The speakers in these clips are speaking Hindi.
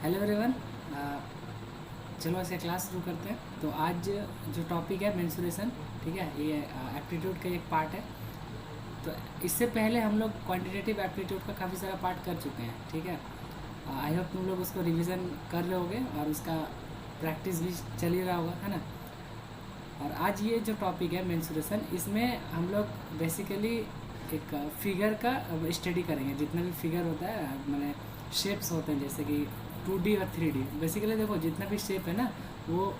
Hello everyone. चलो ऐसे क्लास शुरू करते हैं। तो आज जो टॉपिक है मेंसुरेशन, ठीक है, ये एप्टीट्यूड का एक पार्ट है। तो इससे पहले हम लोग क्वांटिटेटिव एप्टीट्यूड का काफ़ी सारा पार्ट कर चुके हैं, ठीक है। आई होप तुम लोग उसको रिवीजन कर रहे होगे और उसका प्रैक्टिस भी चल ही रहा होगा, है ना। और आज ये जो टॉपिक है मेंसुरेशन, इसमें हम लोग बेसिकली एक फिगर का स्टडी करेंगे। जितना भी फिगर होता है, मैंने शेप्स होते हैं जैसे कि 2D और 3D। बेसिकली देखो, जितना भी शेप है ना, वो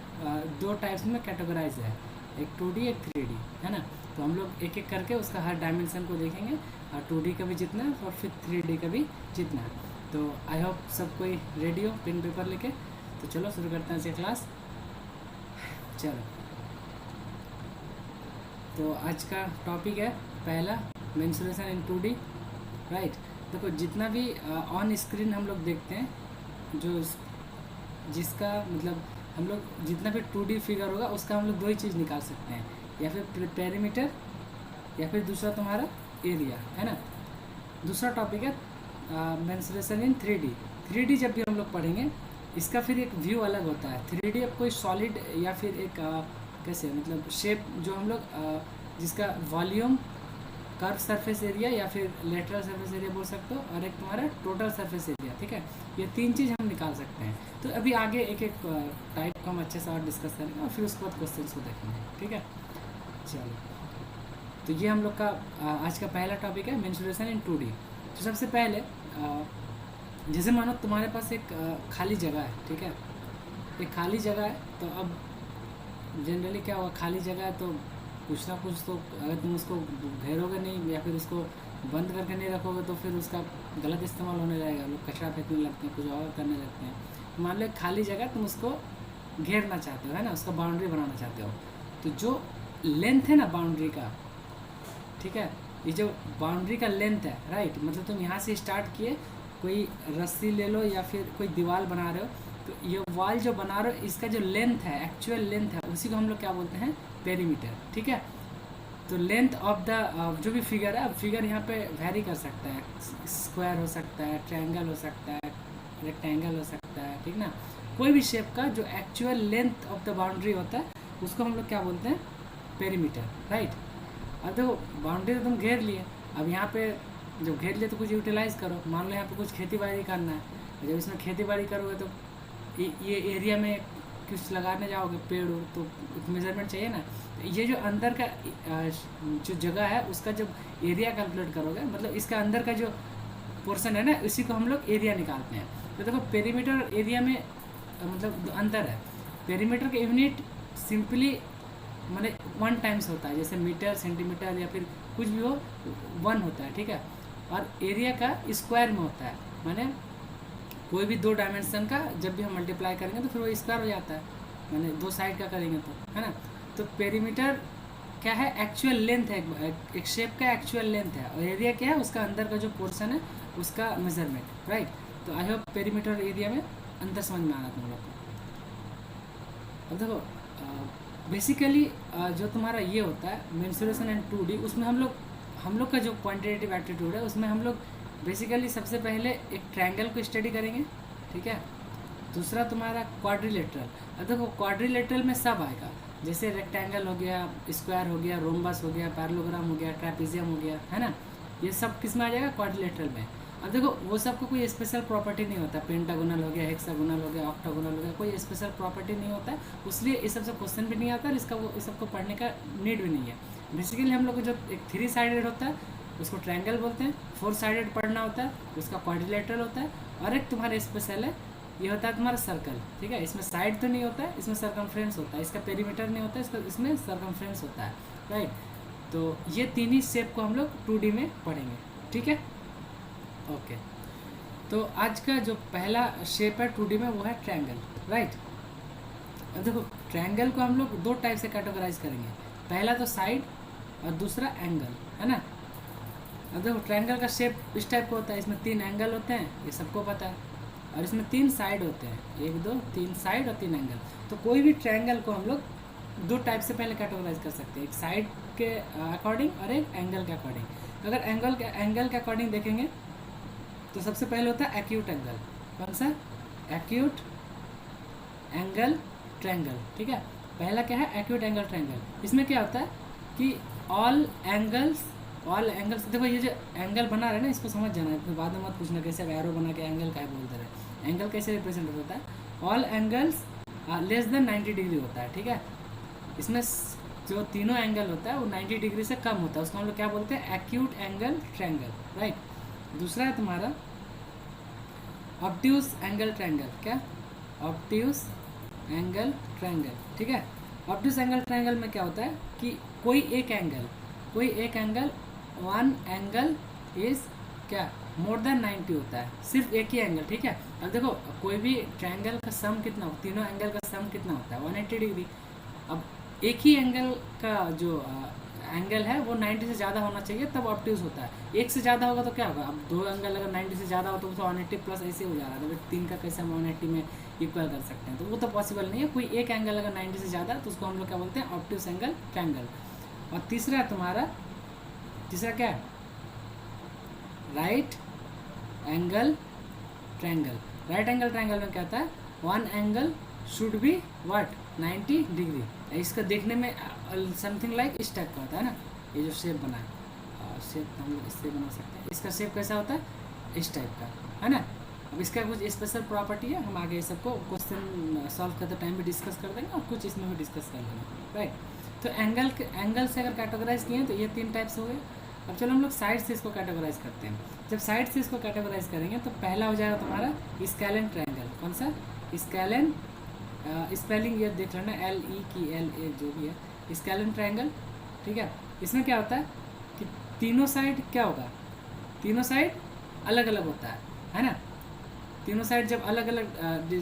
दो टाइप्स में कैटेगराइज है, एक 2D एक 3D, है ना। तो हम लोग एक एक करके उसका हर डायमेंशन को देखेंगे, और 2D का भी जितना है और फिर 3D का भी जितना है। तो आई होप सब कोई रेडी हो पेन पेपर लेके। तो चलो शुरू करते हैं इसे क्लास। चलो, तो आज का टॉपिक है पहला, मेंसुरेशन इन 2D, राइट। देखो, जितना भी ऑन स्क्रीन हम लोग देखते हैं, जो जिसका मतलब हम लोग जितना भी 2D फिगर होगा उसका हम लोग दो ही चीज़ निकाल सकते हैं, या फिर पेरीमीटर या फिर दूसरा तुम्हारा एरिया, है ना। दूसरा टॉपिक है मेंसुरेशन इन 3D। 3D जब भी हम लोग पढ़ेंगे, इसका फिर एक व्यू अलग होता है। 3D अब कोई सॉलिड या फिर एक कैसे मतलब शेप, जो हम लोग जिसका वॉल्यूम, कर्व सरफेस एरिया या फिर लेटरल सरफेस एरिया बोल सकते हो, और एक तुम्हारा टोटल सरफेस एरिया, ठीक है। ये तीन चीज़ हम निकाल सकते हैं। तो अभी आगे एक एक टाइप को हम अच्छे से और डिस्कस करेंगे, और फिर उसके बाद क्वेश्चन को देखेंगे, ठीक है। चलो, तो ये हम लोग का आज का पहला टॉपिक है मेंसुरेशन इन 2D। तो सबसे पहले जैसे मानो तुम्हारे पास एक खाली जगह है, ठीक है। एक खाली जगह है, तो अब जनरली क्या होगा, खाली जगह है तो कुछ ना कुछ तो, अगर तुम उसको घेरोगे नहीं या फिर उसको बंद करके नहीं रखोगे, तो फिर उसका गलत इस्तेमाल होने लगेगा। लोग कचरा फेंकने लगते हैं, कुछ और करने लगते हैं। मान लो एक खाली जगह तुम उसको घेरना चाहते हो, है ना, उसका बाउंड्री बनाना चाहते हो। तो जो लेंथ है ना बाउंड्री का, ठीक है, ये जो बाउंड्री का लेंथ है, राइट, मतलब तुम यहाँ से स्टार्ट किए, कोई रस्सी ले लो या फिर कोई दीवार बना रहे हो, तो ये वॉल जो बना रहे हो, इसका जो लेंथ है, एक्चुअल लेंथ है, उसी को हम लोग क्या बोलते हैं, पेरीमीटर, ठीक है। तो लेंथ ऑफ द जो भी फिगर है, अब फिगर यहाँ पे वेरी कर सकता है, स्क्वायर हो सकता है, ट्रायंगल हो सकता है, रेक्टेंगल हो सकता है, ठीक ना। कोई भी शेप का जो actual length of the boundary होता है, उसको हम लोग क्या बोलते हैं, पेरीमीटर, राइट। अब देखो, बाउंड्री तो तुम घेर लिए, अब यहाँ पे जब घेर लिए तो कुछ यूटिलाइज करो। मान लो यहाँ पे कुछ खेती बाड़ी करना है, जब इसमें खेती बाड़ी करोगे तो ये एरिया में कुछ लगाने जाओगे पेड़ हो, तो मेजरमेंट चाहिए ना। तो ये जो अंदर का जो जगह है, उसका जब एरिया कैलकुलेट करोगे, मतलब इसका अंदर का जो पोर्शन है ना, इसी को हम लोग एरिया निकालते हैं। तो देखो, पेरीमीटर और एरिया में मतलब अंतर है। पेरीमीटर का यूनिट सिंपली मैंने 1 टाइम्स होता है, जैसे मीटर, सेंटीमीटर या फिर कुछ भी हो, 1 होता है, ठीक है। और एरिया का स्क्वायर में होता है, माने कोई भी दो डायमेंशन का जब भी हम मल्टीप्लाई करेंगे तो फिर वो स्क्वायर हो जाता है, मैंने दो साइड का करेंगे तो, है ना। तो पेरीमीटर क्या है, एक्चुअल लेंथ है, एक शेप का एक्चुअल लेंथ है, और एरिया क्या है, उसका अंदर का जो पोर्शन है उसका मेजरमेंट, राइट। तो आई होप पेरीमीटर और एरिया में अंतर समझ में आ रहा तुम लोग को। अब देखो, बेसिकली जो तुम्हारा ये होता है मेंसुरेशन एंड 2D, उसमें हम लोग का जो क्वांटिटेटिव एप्टीट्यूड है, उसमें हम लोग बेसिकली सबसे पहले एक ट्रायंगल को स्टडी करेंगे, ठीक है। दूसरा तुम्हारा क्वाड्रिलेटरल। अब देखो, क्वाड्रिलेटरल में सब आएगा, जैसे रेक्टेंगल हो गया, स्क्वायर हो गया, रोम्बस हो गया, पैरेललोग्राम हो गया, ट्रेपेजियम हो गया, है ना। ये सब किस में आ जाएगा, क्वाड्रिलेटरल में। अब देखो, वो सबको कोई स्पेशल प्रॉपर्टी नहीं होता, पेंटागोनल हो गया, हेक्सागोनल हो गया, ऑक्टागोनल हो गया, कोई स्पेशल प्रॉपर्टी नहीं होता है, इसलिए इस सबसे क्वेश्चन भी नहीं आता, और इस सबको पढ़ने का नीड भी नहीं है। बेसिकली हम लोग को जो एक 3 साइडेड होता है उसको ट्रायंगल बोलते हैं, 4 साइडेड पढ़ना होता है उसका क्वाड्रिलेटरल होता है, और एक तुम्हारा स्पेशल है, ये होता है तुम्हारा सर्कल, ठीक है। इसमें साइड तो नहीं होता है, इसमें सर्कमफ्रेंस होता है, इसका पेरीमीटर नहीं होता है, इसमें सर्कमफ्रेंस होता है, राइट। तो ये तीन ही शेप को हम लोग 2D में पढ़ेंगे, ठीक है, ओके। तो आज का जो पहला शेप है 2D में, वो है ट्रायंगल, राइट। अब देखो, ट्रायंगल को हम लोग दो टाइप से कैटेगराइज करेंगे, पहला तो साइड और दूसरा एंगल, है ना। अब देखो, ट्रायंगल का शेप इस टाइप का होता है, इसमें 3 एंगल होते हैं, ये सबको पता है, और इसमें 3 साइड होते हैं, 1 2 3 साइड और 3 एंगल। तो कोई भी ट्रायंगल को हम लोग दो टाइप से पहले कैटेगराइज कर सकते हैं, एक साइड के अकॉर्डिंग और एक एंगल के अकॉर्डिंग। अगर एंगल के अकॉर्डिंग देखेंगे तो सबसे पहले होता है एक्यूट एंगल, कौन सा, एक्यूट एंगल ट्रायंगल, ठीक है। पहला क्या है, एक्यूट एंगल ट्रायंगल। इसमें क्या होता है कि ऑल एंगल्स देखो ये जो एंगल बना रहे हैं ना, इसको समझ जाना है, फिर बाद में मत पूछना कैसे एरो बना के एंगल क्या बोलते रहे। एंगल कैसे रिप्रेजेंट होता है, all angles less than 90 degree होता है, ठीक है। इसमें जो तीनों एंगल होता है वो 90 डिग्री से कम होता है, उसको हम लोग क्या बोलते हैं, एक्यूट एंगल ट्रायंगल, राइट। दूसरा है तुम्हारा ऑब्ट्यूज एंगल ट्रायंगल, क्या, ऑब्ट्यूज एंगल ट्रायंगल, ठीक है। ऑब्ट्यूज एंगल ट्रायंगल में क्या होता है कि कोई एक एंगल वन एंगल इज क्या, मोर देन 90 होता है, सिर्फ एक ही एंगल, ठीक है। अब देखो कोई भी ट्रायंगल का सम कितना हो, तीनों एंगल का सम कितना होता है, 180 डिग्री। अब एक ही एंगल का जो एंगल है वो 90 से ज़्यादा होना चाहिए, तब ऑब्ट्यूज होता है। एक से ज़्यादा होगा तो क्या होगा, अब दो एंगल अगर 90 से ज़्यादा हो तो 180 प्लस ऐसे हो जा रहा है, तो तीन का कैसे हम 180 में इक्वल कर सकते हैं, तो वो तो पॉसिबल नहीं है। कोई एक एंगल अगर 90 से ज़्यादा तो उसको हम लोग क्या बोलते हैं, ऑब्ट्यूज एंगल ट्रायंगल। और तीसरा क्या है, right angle triangle. Right angle triangle में क्या होता है, one angle should be what, 90 degree. इसका देखने में समथिंग लाइक इस टाइप का होता है ना, ये जो शेप बना है, शेप हम लोग इससे बना सकते हैं। इसका शेप कैसा होता है, इस टाइप का, है ना। अब इसका कुछ स्पेशल प्रॉपर्टी है, हम आगे सबको क्वेश्चन सॉल्व करते टाइम भी डिस्कस कर देंगे और कुछ इसमें भी डिस्कस कर लेंगे, राइट। तो एंगल से अगर कैटेगराइज किए हैं तो ये 3 टाइप्स हो गए। अब चलो हम लोग साइड से इसको कैटेगराइज करते हैं। जब साइड से इसको कैटेगराइज करेंगे तो पहला हो जाएगा तुम्हारा स्केलेन ट्रायंगल। कौन सा, स्केलेन, स्पेलिंग ये देख लेना, LEKLA जो भी है, स्केलेन ट्रायंगल, ठीक है। इसमें क्या होता है कि तीनों साइड क्या होगा, तीनों साइड अलग अलग होता है ना। तीनों साइड जब अलग अलग,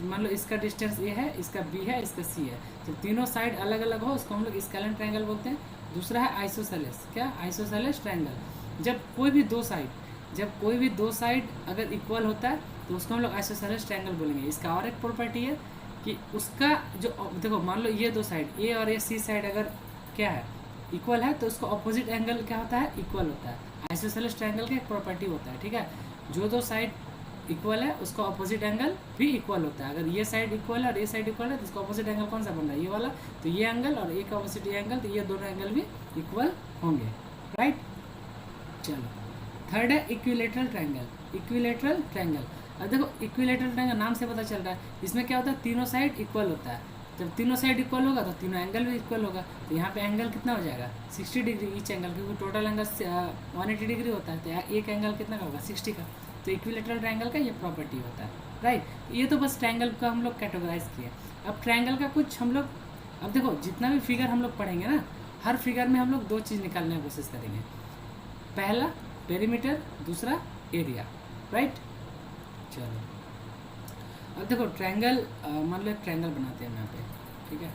मान लो इसका डिस्टेंस ए है, इसका बी है, इसका सी है, जब तीनों साइड अलग अलग हो उसको हम लोग स्केलेन ट्रायंगल बोलते हैं। दूसरा है आइसोसेलेस, क्या, आइसोसेलेस ट्रायंगल। जब कोई भी दो साइड अगर इक्वल होता है तो उसको हम लोग आइसोसेलेस ट्रायंगल बोलेंगे। इसका और एक प्रॉपर्टी है कि उसका जो, देखो मान लो ये दो साइड ए और ये सी साइड अगर क्या है, इक्वल है, तो उसका ऑपोजिट एंगल क्या होता है, इक्वल होता है। आइसोसेलेस ट्रायंगल का एक प्रॉपर्टी होता है, ठीक है। जो दो साइड इक्वल है उसका ऑपोजिट एंगल भी इक्वल होता है। अगर ये साइड इक्वल है और ये साइड इक्वल है तो इसका ऑपोजिट एंगल कौन सा बन रहा है, ये वाला, तो ये एंगल और एक ऑपोजिट ये एंगल, तो ये दोनों एंगल भी इक्वल होंगे, राइट। चलो थर्ड है इक्विलेटरल ट्रायंगल। अब देखो इक्विलेटरल ट्रायंगल नाम से पता चल रहा है, इसमें क्या होता है, तीनों साइड इक्वल होता है। जब तीनों साइड इक्वल होगा तो तीनों एंगल भी इक्वल होगा, तो यहाँ पे एंगल कितना हो जाएगा, 60 डिग्री ईच एंगल, क्योंकि टोटल एंगल 180 डिग्री होता है, तो एक एंगल कितना का होगा, 60 का। तो इक्विलेटरल ट्रायंगल का ये प्रॉपर्टी होता है, राइट। ये तो बस ट्रायंगल का हम लोग कैटेगराइज किए। अब ट्रायंगल का कुछ हम लोग, अब देखो जितना भी फिगर हम लोग पढ़ेंगे ना, हर फिगर में हम लोग 2 चीज़ निकालने की कोशिश करेंगे। पहला पेरीमीटर, दूसरा एरिया, राइट। चलो अब देखो ट्रायंगल, मान लो एक ट्रायंगल बनाते हैं यहाँ पे, ठीक है।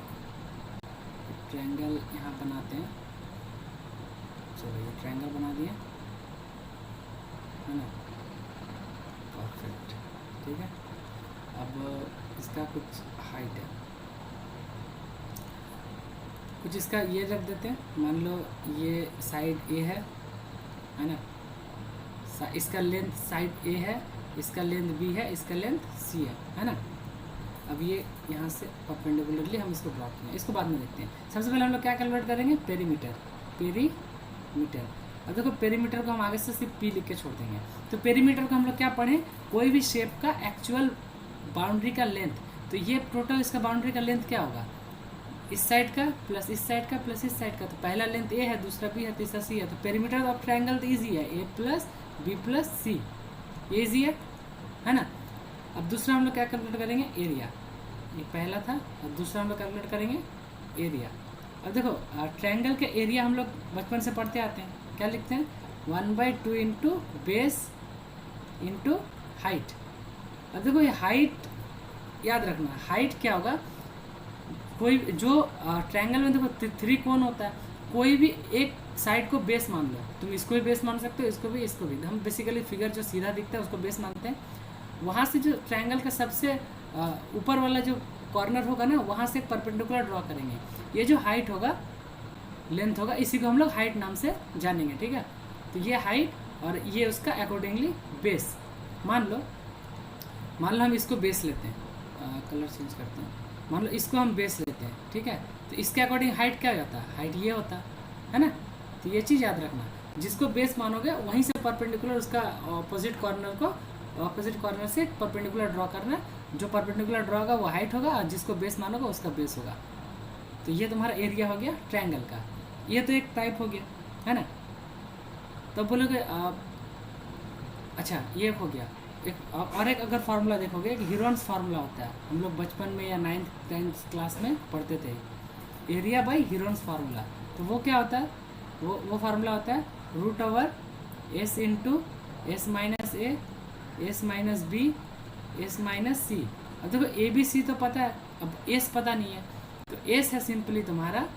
ट्रायंगल यहाँ बनाते हैं, चलो ये ट्रायंगल बना दिए, है ना, परफेक्ट, ठीक है। अब इसका कुछ हाइट है, कुछ इसका ये रख देते हैं, मान लो ये साइड ए है ना, इसका लेंथ साइड ए है, इसका लेंथ बी है, इसका लेंथ सी है ना। अब ये यहाँ से परपेंडिकुलरली हम इसको ड्रॉ किए, इसको बाद में देखते हैं। सबसे पहले हम लोग क्या कैलकुलेट करेंगे, पेरीमीटर। अब देखो पेरीमीटर को हम आगे से सिर्फ पी लिख के छोड़ देंगे। तो पेरीमीटर को हम लोग क्या पढ़ें, कोई भी शेप का एक्चुअल बाउंड्री का लेंथ। तो ये टोटल इसका बाउंड्री का लेंथ क्या होगा, इस साइड का प्लस इस साइड का प्लस इस साइड का। तो पहला लेंथ ए है, दूसरा बी है, तीसरा सी है। तो पेरीमीटर ऑफ ट्रायंगल तो ईजी है, ए प्लस बी प्लस सी, ये ईजी है ना। अब दूसरा हम लोग क्या कैलकुलेट करेंगे, एरिया। ये पहला था, और दूसरा हम लोग कैलकुलेट करेंगे एरिया। अब देखो ट्रायंगल के एरिया हम लोग बचपन से पढ़ते आते हैं, क्या लिखते हैं, 1/2 इंटू बेस इंटू हाइट। अब देखो ये हाइट याद रखना, हाइट क्या होगा, कोई जो ट्रायंगल में देखो 3 कोण होता है, कोई भी एक साइड को बेस मान लो, तुम इसको भी बेस मान सकते हो, इसको भी। हम बेसिकली फिगर जो सीधा दिखता है उसको बेस मानते हैं। वहाँ से जो ट्रायंगल का सबसे ऊपर वाला जो कॉर्नर होगा ना, वहाँ से परपेंडिकुलर ड्रॉ करेंगे। ये जो हाइट होगा, लेंथ होगा, इसी को हम लोग हाइट नाम से जानेंगे, ठीक है। तो ये हाइट और ये उसका अकॉर्डिंगली बेस मान लो। मान लो हम इसको बेस लेते हैं, कलर चेंज करते हैं, मान लो इसको हम बेस लेते हैं, ठीक है, तो इसके अकॉर्डिंग हाइट क्या होता है, हाइट ये होता है ना। तो ये चीज़ याद रखना, जिसको बेस मानोगे वहीं से परपेंडिकुलर उसका ऑपोजिट कॉर्नर को, ऑपोजिट कॉर्नर से परपेंडिकुलर ड्रॉ करना है। जो परपेंडिकुलर ड्रॉ होगा वो हाइट होगा, और जिसको बेस मानोगे उसका बेस होगा। तो ये तुम्हारा एरिया हो गया ट्रायंगल का, ये तो एक टाइप हो गया, है ना। तो बोलोगे अच्छा ये हो गया। एक और एक अगर फार्मूला देखोगे कि हीरोन्स फार्मूला होता है, हम लोग बचपन में या 9th 10th क्लास में पढ़ते थे, एरिया बाई हीरोन्स फार्मूला। तो वो क्या होता है, वो फार्मूला होता है root over S into S minus A, S minus B, S minus C. अब देखो ए बी सी तो पता है, अब एस पता नहीं है, तो एस है सिंपली तुम्हारा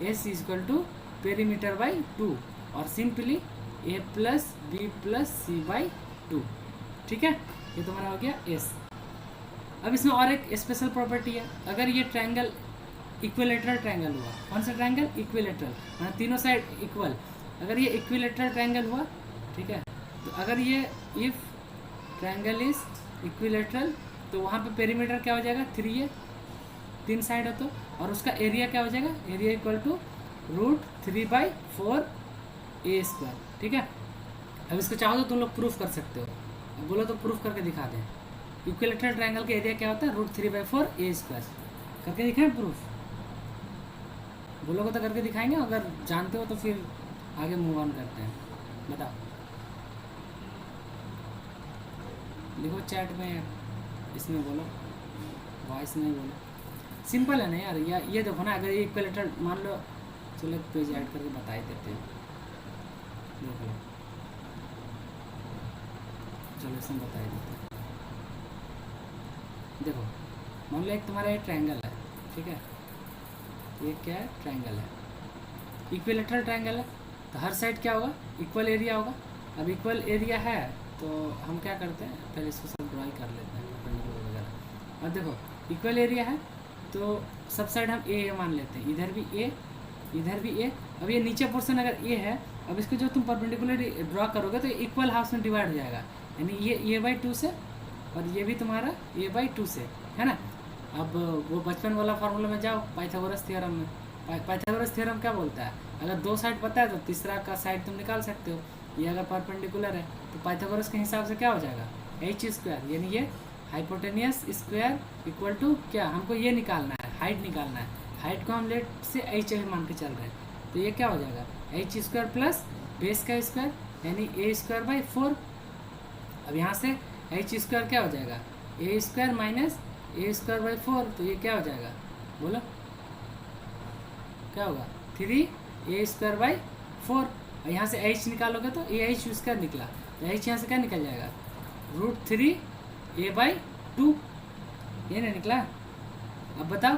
S equal to perimeter by 2, और simply A plus B plus C by 2, ठीक है। ये तुम्हारा हो गया एस। अब इसमें और एक स्पेशल प्रॉपर्टी है, अगर ये ट्रायंगल इक्विलेटरल ट्रायंगल हुआ, कौन सा ट्रायंगल, इक्विलेटरल, मतलब तीनों साइड इक्वल, अगर ये इक्विलेटरल ट्रायंगल हुआ, ठीक है, तो अगर ये इफ ट्रायंगल इज इक्विलेटरल, तो वहाँ पे पेरीमीटर क्या हो जाएगा, 3 है, 3 साइड हो तो, और उसका एरिया क्या हो जाएगा, area equal to √3/4 A square, ठीक है। अब इसको चाहो तो तुम लोग प्रूफ कर सकते हो, अब बोलो तो प्रूफ करके दिखा दें। इक्विलेटरल ट्रायंगल का एरिया क्या होता है, √3/4 ए स्क्वायर, करके दिखाएं प्रूफ, बोलोगे तो करके दिखाएंगे, अगर जानते हो तो फिर आगे मूव ऑन करते हैं। बताओ, लिखो चैट में, इसमें बोलो, वॉइस में बोलो, सिंपल है ना यार। या ये देखो ना, अगर ये इक्विलेटरल मान लो, चलो एक पेज ऐड करके बता ही देते हैं, देख लो, चलो इसमें बता ही देते हैं। देखो मान लो एक तुम्हारा ये ट्रायंगल है, ठीक है, ये क्या है, ट्रायंगल है, इक्विलेटरल ट्रायंगल है, तो हर साइड क्या होगा, इक्वल एरिया होगा। अब इक्वल एरिया है तो हम क्या करते हैं, पहले इसको सब ड्राइंग कर लेते हैं वगैरह। अब देखो इक्वल एरिया है तो सब साइड हम ए मान लेते हैं, इधर भी ए, इधर भी ए। अब ये नीचे पोर्शन अगर ए है, अब इसको जो तुम परपेंडिकुलर ड्रॉ करोगे तो इक्वल हाफ में डिवाइड हो जाएगा, यानी ये a/2 से, और ये भी तुम्हारा a/2 से, है ना। अब वो बचपन वाला फार्मूला में जाओ, पाइथागोरस थ्योरम में, पाइथागोरस थ्योरम क्या बोलता है, अगर 2 साइड पता है तो तीसरा का साइड तुम निकाल सकते हो। ये अगर परपेंडिकुलर है तो पाइथागोरस के हिसाब से क्या हो जाएगा, h², यानी ये हाइपोटेनियस स्क्वायर इक्वल टू क्या, हमको ये निकालना है, हाइट निकालना है, हाइट को हम लेट से h मान के चल रहे हैं, तो ये क्या हो जाएगा, h² प्लस बेस का स्क्वायर, यानी a²/4। अब यहाँ से h² क्या हो जाएगा, a² माइनस a²/4, तो ये क्या हो जाएगा, बोलो क्या होगा, 3a²/4। और यहाँ से h निकालोगे तो ah² निकला, तो h यहाँ से क्या निकल जाएगा, √3a/2, ये नहीं निकला। अब बताओ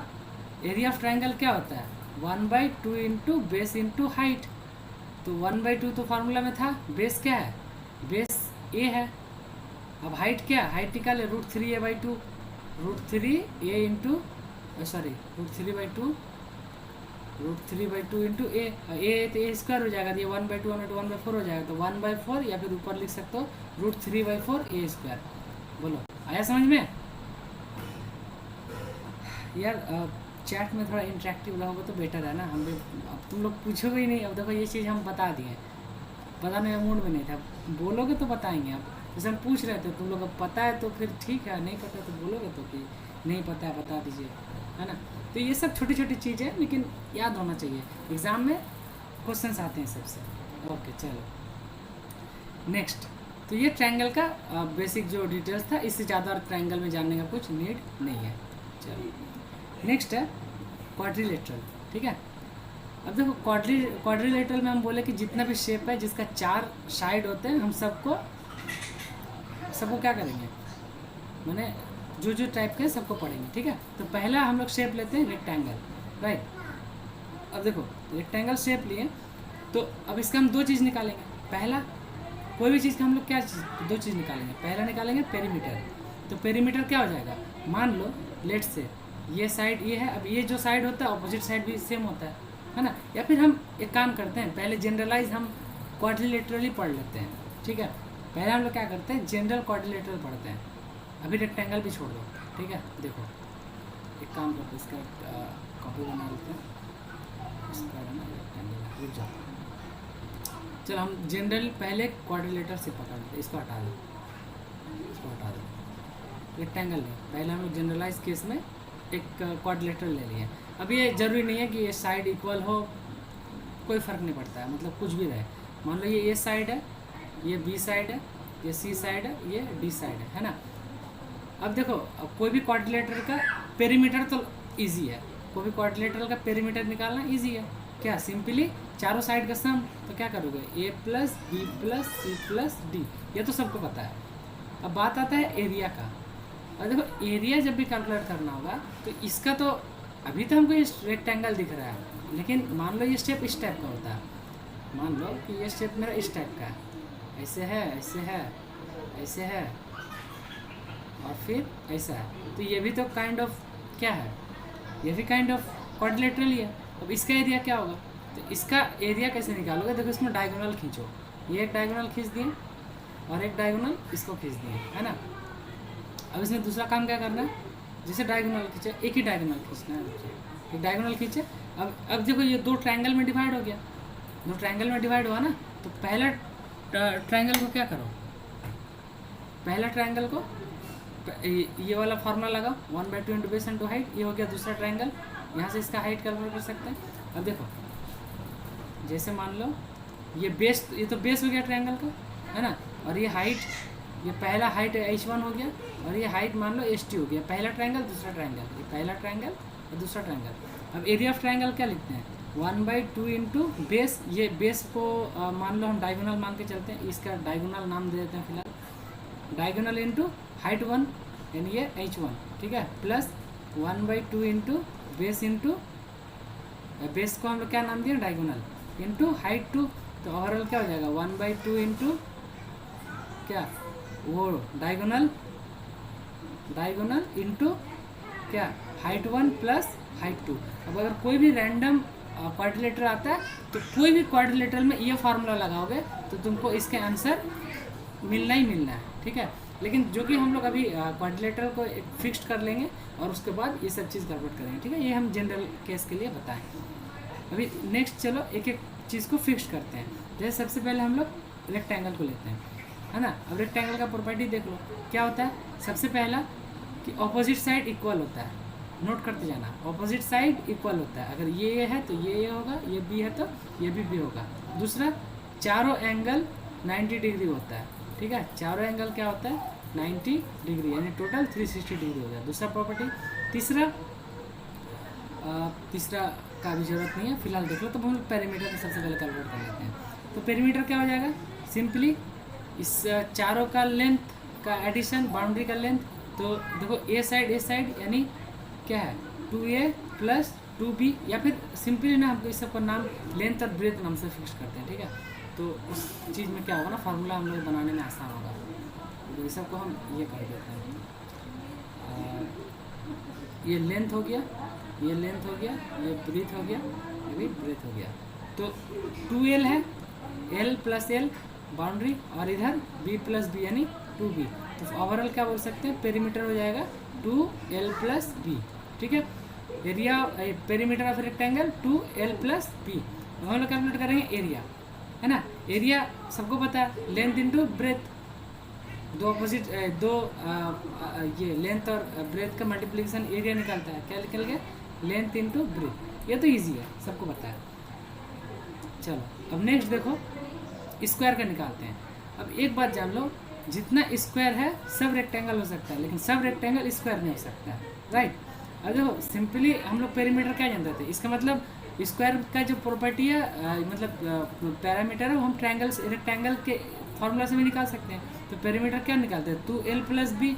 एरिया ऑफ ट्रायंगल क्या होता है, 1/2 इंटू बेस इंटू हाइट। तो 1/2 तो फार्मूला में था, बेस क्या है, बेस a है। अब हाइट क्या, हाइट निकाले √3a/2, √3a into sorry √3/2 into ए तो a² हो जाएगा, ये 1/2 1/4 हो जाएगा, तो 1/4 या फिर ऊपर लिख सकते हो √3/4 a²। बोलो आया समझ में यार। चैट में थोड़ा इंटरेक्टिव रहोगे तो बेटर है ना, हम भी, अब तुम लोग पूछोगे ही नहीं। अब देखो ये चीज़ हम बता दिए, बताने का मूड में नहीं था, बोलोगे तो बताएंगे। अब जैसे हम पूछ रहे थे, तुम लोग अब पता है तो फिर ठीक है, नहीं पता तो बोलोगे तो कि नहीं पता है बता दीजिए, है ना। तो ये सब छोटी छोटी चीज़ें हैं, लेकिन याद होना चाहिए, एग्ज़ाम में क्वेश्चंस आते हैं सबसे। ओके चलो नेक्स्ट। तो ये ट्रायंगल का बेसिक जो डिटेल्स था, इससे ज़्यादा ट्रायंगल में जानने का कुछ नीड नहीं है। चलो नेक्स्ट है क्वाड्रिलेटरल, ठीक है। अब देखो क्वाड्रिलेटरल में हम बोले कि जितना भी शेप है जिसका 4 साइड होते हैं, हम सबको क्या करेंगे, मैंने जो टाइप के सबको पढ़ेंगे, ठीक है। तो पहला हम लोग शेप लेते हैं रेक्टेंगल, राइट। अब देखो रेक्टेंगल शेप लिए, तो अब इसका हम 2 चीज़ निकालेंगे। पहला, कोई भी चीज़ का हम लोग क्या चीज़, 2 चीज़ निकालेंगे। पहला निकालेंगे पेरीमीटर, तो पेरीमीटर क्या हो जाएगा, मान लो लेट से ये साइड ये है, अब ये जो साइड होता है ऑपोजिट साइड भी सेम होता है ना। या फिर हम एक काम करते हैं, पहले जनरलाइज हम क्वाड्रिलेटरली पढ़ लेते हैं, ठीक है। पहले हम लोग क्या करते हैं, जनरल क्वाड्रिलेटरल पढ़ते हैं, अभी रेक्टेंगल भी छोड़ दो, ठीक है। देखो एक काम करते इसका कॉपी बना लेते हैं, इसका है ना रेक्टेंगल, रुक जाओ। चलो हम जनरल पहले क्वाड्रिलेटर से पकड़ लेते, इसको हटा दो, इसको हटा दो। रेक्टेंगल नहीं, पहले हम लोग जनरलाइज केस में एक क्वाड्रिलेटर ले लिए। अब ये ज़रूरी नहीं है कि ये साइड इक्वल हो, कोई फ़र्क नहीं पड़ता है, मतलब कुछ भी रहे। मान लो ये साइड है, ये बी साइड है, ये सी साइड है, ये डी साइड है ना। अब देखो, अब कोई भी क्वाड्रिलेटर का पेरीमीटर तो इजी है, कोई भी क्वाड्रिलेटर का पेरीमीटर निकालना इजी है। क्या, सिंपली चारों साइड का सम, तो क्या करोगे, A plus B plus C plus D, ये तो सबको पता है। अब बात आता है एरिया का। और देखो एरिया जब भी कैलकुलेट करना होगा तो इसका तो अभी तो हमको ये रेक्टेंगल दिख रहा है, लेकिन मान लो ये स्टेप इस टाइप का होता है। मान लो कि ये स्टेप मेरा इस टाइप का है, ऐसे है, ऐसे है, ऐसे है और फिर ऐसा है, तो ये भी तो काइंड ऑफ क्या है, ये भी काइंड ऑफ क्वाड्रिलेटरल ही है। अब इसका एरिया क्या होगा, तो इसका एरिया कैसे निकालोगे, देखो इसमें डायगोनल खींचो, ये एक डायगोनल खींच दिए और एक डायगोनल इसको खींच दिए, है ना। अब इसमें दूसरा काम क्या करना है, जैसे डायगोनल खींचे, एक ही डायगोनल खींचना है, एक डायगोनल खींचे। अब देखो ये दो ट्रायंगल में डिवाइड हो गया, दो ट्रायंगल में डिवाइड हुआ ना, तो पहला ट्रायंगल को क्या करो, पहला ट्रायंगल को ये वाला फार्मूला लगाओ, 1/2 इंटू बेस इंटू हाइट, ये हो गया दूसरा ट्रायंगल। यहाँ से इसका हाइट कैलकुलेट कर सकते हैं। अब देखो जैसे मान लो ये बेस, ये तो बेस हो गया ट्रायंगल का, है ना, और ये हाइट, ये पहला हाइट H1 हो गया और ये हाइट मान लो HT हो गया। पहला ट्रायंगल दूसरा ट्रायंगल, ये पहला ट्रायंगल और दूसरा ट्रायंगल। अब एरिया ऑफ ट्रायंगल क्या लिखते हैं, 1/2 इंटू बेस, ये बेस को मान लो हम डायगोनल मान के चलते हैं, इसका डायगोनल नाम दे देते हैं फिलहाल, डायगोनल इंटू हाइट 1 यानी ये H1, ठीक है, plus 1/2 into base into base को हम लोग क्या नाम दिया, डायगोनल, इंटू हाइट 2, तो ओवरऑल क्या हो जाएगा 1/2 इंटू क्या, वो डायगोनल, डायगोनल इंटू क्या, हाइट 1 प्लस हाइट 2। अब अगर कोई भी रैंडम क्वाड्रिलेटर आता है तो कोई भी क्वाड्रिलेटर में ये फार्मूला लगाओगे तो तुमको इसके आंसर मिलना ही मिलना है, ठीक है। लेकिन जो कि हम लोग अभी क्वाड्रिलेटर को एक फिक्स्ड कर लेंगे और उसके बाद ये सब चीज़ कन्वर्ट करेंगे, ठीक है। ये हम जनरल केस के लिए बताएं। अभी नेक्स्ट चलो एक एक चीज़ को फिक्स्ड करते हैं। जैसे सबसे पहले हम लोग रेक्टेंगल को लेते हैं, है ना। अब रेक्टेंगल का प्रॉपर्टी देख लो क्या होता है। सबसे पहला कि ऑपोजिट साइड इक्वल होता है, नोट करते जाना, ऑपोजिट साइड इक्वल होता है। अगर ये है तो ये होगा, ये बी है तो ये भी होगा। दूसरा, चारों एंगल 90 डिग्री होता है, ठीक है। चारों एंगल क्या होता है 90 डिग्री, यानी टोटल 360 डिग्री हो गया, दूसरा प्रॉपर्टी। तीसरा का भी जरूरत नहीं है फिलहाल, देख लो। तो हम पेरीमीटर को सबसे पहले कैलकुलेट कर लेते हैं। तो पेरीमीटर क्या हो जाएगा, सिंपली इस चारों का लेंथ का एडिशन, बाउंड्री का लेंथ। तो देखो ए साइड यानी क्या है 2a प्लस 2b, या फिर सिंपली ना हमको इस सबका नाम लेंथ और ब्रेथ नाम से फिक्स करते हैं, ठीक है। तो उस चीज़ में क्या होगा ना, फार्मूला हम लोग बनाने में आसान होगा। तो ये सबको हम ये कर देते हैं, ये लेंथ हो गया, ये लेंथ हो गया, ये ब्रेथ हो गया, ये भी ब्रेथ हो गया। तो 2l है, l प्लस l बाउंड्री, और इधर b प्लस b यानी 2b। तो ओवरऑल क्या बोल सकते हैं, पेरीमीटर हो जाएगा 2l प्लस b, ठीक है। Area perimeter of rectangle 2l plus b। हम लोग कैलकुलेट करेंगे एरिया, है ना। एरिया सबको पता है, लेंथ इंटू ब्रेथ, दो अपोजिट ये लेंथ और ब्रेथ का मल्टीप्लिकेशन एरिया निकालता है, क्या निकल गया, लेंथ इंटू ब्रेथ। ये तो इजी है, सबको पता है। चलो अब नेक्स्ट देखो, स्क्वायर का निकालते हैं। अब एक बात जान लो, जितना स्क्वायर है सब रेक्टेंगल हो सकता है, लेकिन सब रेक्टेंगल स्क्वायर नहीं हो सकता है, राइट। अब देखो सिंपली हम लोग पेरीमीटर क्या जानते थे, इसका मतलब स्क्वायर का जो प्रॉपर्टी है, मतलब पैरामीटर है, वो हम रेक्टेंगल के फॉर्मूला से भी निकाल सकते हैं। तो पेरीमीटर क्या निकालते हैं 2l प्लस b।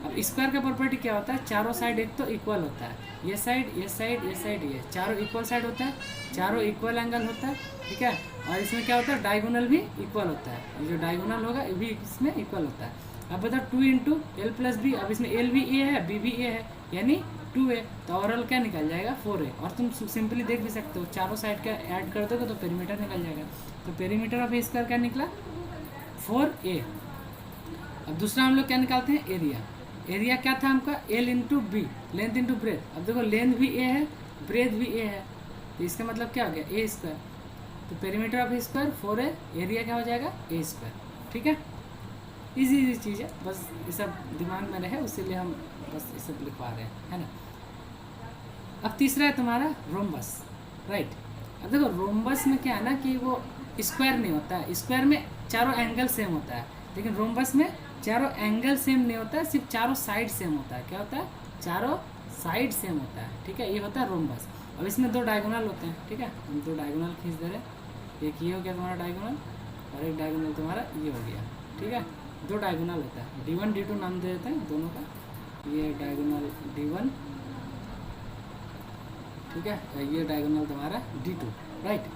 अब स्क्वायर का प्रॉपर्टी क्या होता है, चारों साइड एक तो इक्वल होता है, ये साइड ये साइड ये साइड, ये चारों इक्वल साइड होता है, चारों इक्वल एंगल होता है, ठीक है। और इसमें क्या होता है, डायगोनल भी इक्वल होता है, ये जो डायगोनल होगा ये भी इसमें इक्वल होता है। अब बताओ 2 इंटू एल प्लस बी, अब इसमें एल भी ए है, बी भी ए है, यानी 2a। तो ओवरऑल क्या निकल जाएगा 4a। और तुम सिंपली देख भी सकते हो, चारों साइड का ऐड कर दोगे तो पेरीमीटर निकल जाएगा। तो पेरीमीटर ऑफ ए स्क्वायर क्या निकला 4a। अब दूसरा हम लोग क्या निकालते हैं, एरिया। एरिया क्या था हमका, L into B, length into breadth. अब देखो लेंथ भी ए है, ब्रेथ भी ए है, तो इसका मतलब क्या हो गया, ए स्क्वायर। तो perimeter of square 4a, area क्या हो जाएगा, ए स्क्वायर। ठीक है, इजी चीज़ है, बस ये सब दिमाग में रहे उसीलिए हम बस ये सब लिखवा रहे हैं, है ना। अब तीसरा है तुम्हारा रोम्बस, राइट। अब देखो रोम्बस में क्या है ना कि वो स्क्वायर नहीं होता है, स्क्वायर में चारों एंगल सेम होता है, लेकिन रोम्बस में चारों एंगल सेम नहीं होता है, सिर्फ चारों साइड सेम होता है। क्या होता है, चारों साइड सेम होता है। ठीक है, ये होता है रोम्बस। अब इसमें 2 डायगोनल होते हैं। ठीक है, हम 2 डायगोनल खींच दे रहे हैं, एक ये हो गया तुम्हारा डायगोनल और एक डायगोनल तुम्हारा ये हो गया। ठीक है, 2 डायगोनल होता है, D1 D2 नाम दे देते हैं दोनों का। ये डायगोनल D1, ठीक है, ये डायगोनल तुम्हारा D2, राइट।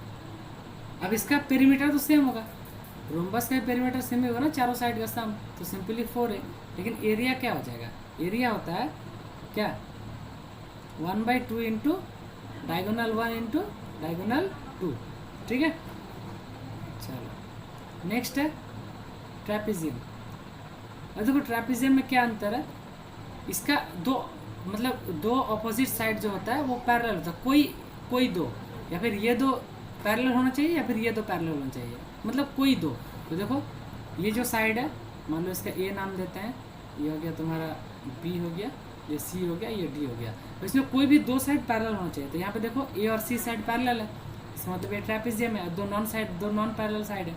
अब इसका पेरीमीटर तो सेम होगा, रोम्बस का पेरीमीटर सेम ही होगा ना, चारों साइड का सम, तो सिंपली 4 है। लेकिन एरिया क्या हो जाएगा, एरिया होता है क्या, 1/2 इंटू डायगोनल 1 इंटू डायगोनल 2। ठीक है, चलो नेक्स्ट है ट्रेपेजियम। अब देखो ट्रेपेजियम में क्या अंतर है, इसका दो ऑपोजिट साइड जो होता है वो पैरेलल होता है, कोई दो, या फिर ये दो पैरेलल होना चाहिए या फिर ये दो पैरेलल होना चाहिए, मतलब कोई दो। तो देखो ये जो साइड है, मान लो इसका ए नाम देते हैं, ये हो गया तुम्हारा बी हो गया, ये सी हो गया, ये डी हो गया। तो इसमें कोई भी 2 साइड पैरेलल होना चाहिए। तो यहाँ पे देखो ए और सी साइड पैरेलल है, इसका मतलब ये ट्रेपेजियम है। 2 नॉन पैरेलल साइड है।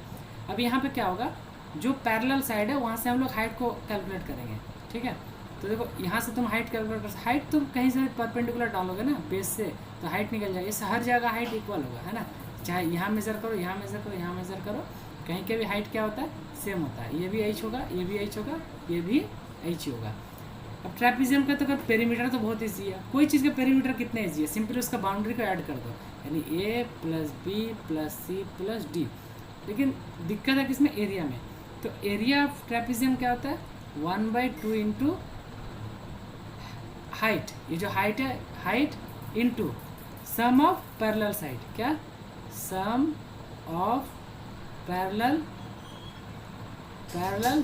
अब यहाँ पे क्या होगा, जो पैरेलल साइड है वहाँ से हम लोग हाइट को कैलकुलेट करेंगे। ठीक है, तो देखो यहाँ से तुम हाइट कैलकुलेट कर, हाइट तुम कहीं से परपेंडिकुलर डालोगे ना बेस से, तो हाइट निकल जाएगी। इस हर जगह हाइट इक्वल होगा, है ना, चाहे यहाँ मेज़र करो, यहाँ मेज़र करो, यहाँ मेज़र करो, कहीं के भी हाइट क्या होता है, सेम होता है। ये भी h होगा, ये भी h होगा, ये भी h होगा। अब ट्रेपेजियम का तो पेरीमीटर तो बहुत ईजी है, कोई चीज़ का पेरीमीटर कितना ईजी है, सिंपली उसका बाउंड्री को ऐड कर दो, यानी a + b + c + d। लेकिन दिक्कत है किसमें, एरिया में। तो एरिया ऑफ ट्रेपेजियम क्या होता है, 1/2 इंटू हाइट, ये जो हाइट है, height into sum of parallel side, क्या, सम ऑफ पैरेलल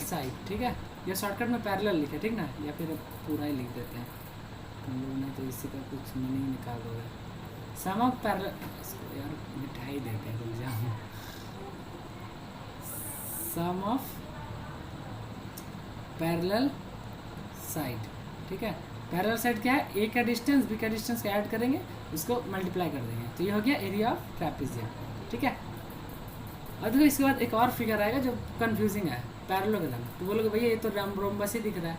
साइड। ठीक है, ये शॉर्टकट में पैरेलल लिखे, ठीक ना, या फिर पूरा ही लिख देते हैं, तुम लोग ने तो इसी का कुछ मीनिंग निकाल दोगे। सम ऑफ पैरेलल, इसको यार मिठाई देते हैं, भूल जाओ। सम ऑफ पैरेलल साइड। ठीक है, पैरेलल साइड क्या है, ए का डिस्टेंस बी का डिस्टेंस का ऐड करेंगे, उसको मल्टीप्लाई कर देंगे, तो ये हो गया एरिया ऑफ ट्रेपेजियम। ठीक है, और देखो इसके बाद एक और फिगर आएगा जो कंफ्यूजिंग है, पैरेललोग्राम। तो बोलोगे भैया ये तो रोम्बस ही दिख रहा है।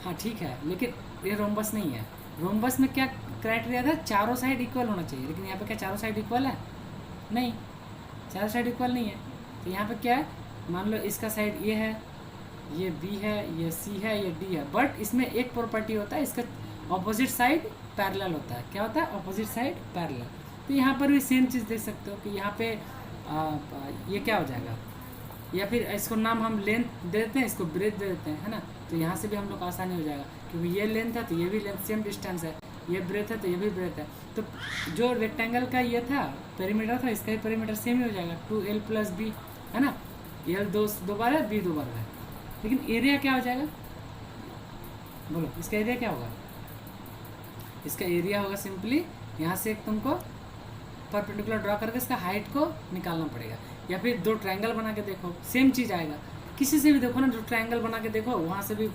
हाँ ठीक है, लेकिन ये रोम्बस नहीं है। रोम्बस में क्या क्राइटेरिया था, चारों साइड इक्वल होना चाहिए, लेकिन यहाँ पे क्या चारों साइड इक्वल है, नहीं, चारों साइड इक्वल नहीं है। तो यहाँ पे क्या है, मान लो इसका साइड ये है, ये बी है, ये सी है, ये डी है, बट इसमें एक प्रॉपर्टी होता है, इसका ऑपोजिट साइड पैरेलल होता है। क्या होता है, ऑपोजिट साइड पैरेलल। तो यहाँ पर भी सेम चीज़ देख सकते हो कि यहाँ पे ये क्या हो जाएगा, या फिर इसको नाम हम लेंथ दे देते हैं, इसको ब्रेथ दे देते हैं, है ना। तो यहाँ से भी हम लोग आसानी हो जाएगा, क्योंकि ये लेंथ है तो ये भी लेंथ, सेम डिस्टेंस है, ये ब्रेथ है तो ये भी ब्रेथ है। तो जो रेक्टेंगल का ये था पेरीमीटर था, इसका भी पेरीमीटर सेम ही हो जाएगा, 2l + b, है ना। l 2 बार है, b 2 बार है, लेकिन एरिया क्या हो जाएगा, बोलो इसका एरिया क्या होगा। इसका एरिया होगा सिंपली, यहाँ से एक तुमको परपेंडिकुलर ड्रॉ करके इसका हाइट को निकालना पड़ेगा, या फिर 2 ट्रायंगल बना के देखो, सेम चीज़ आएगा। किसी से भी देखो ना, जो ट्रायंगल बना के देखो, वहाँ से भी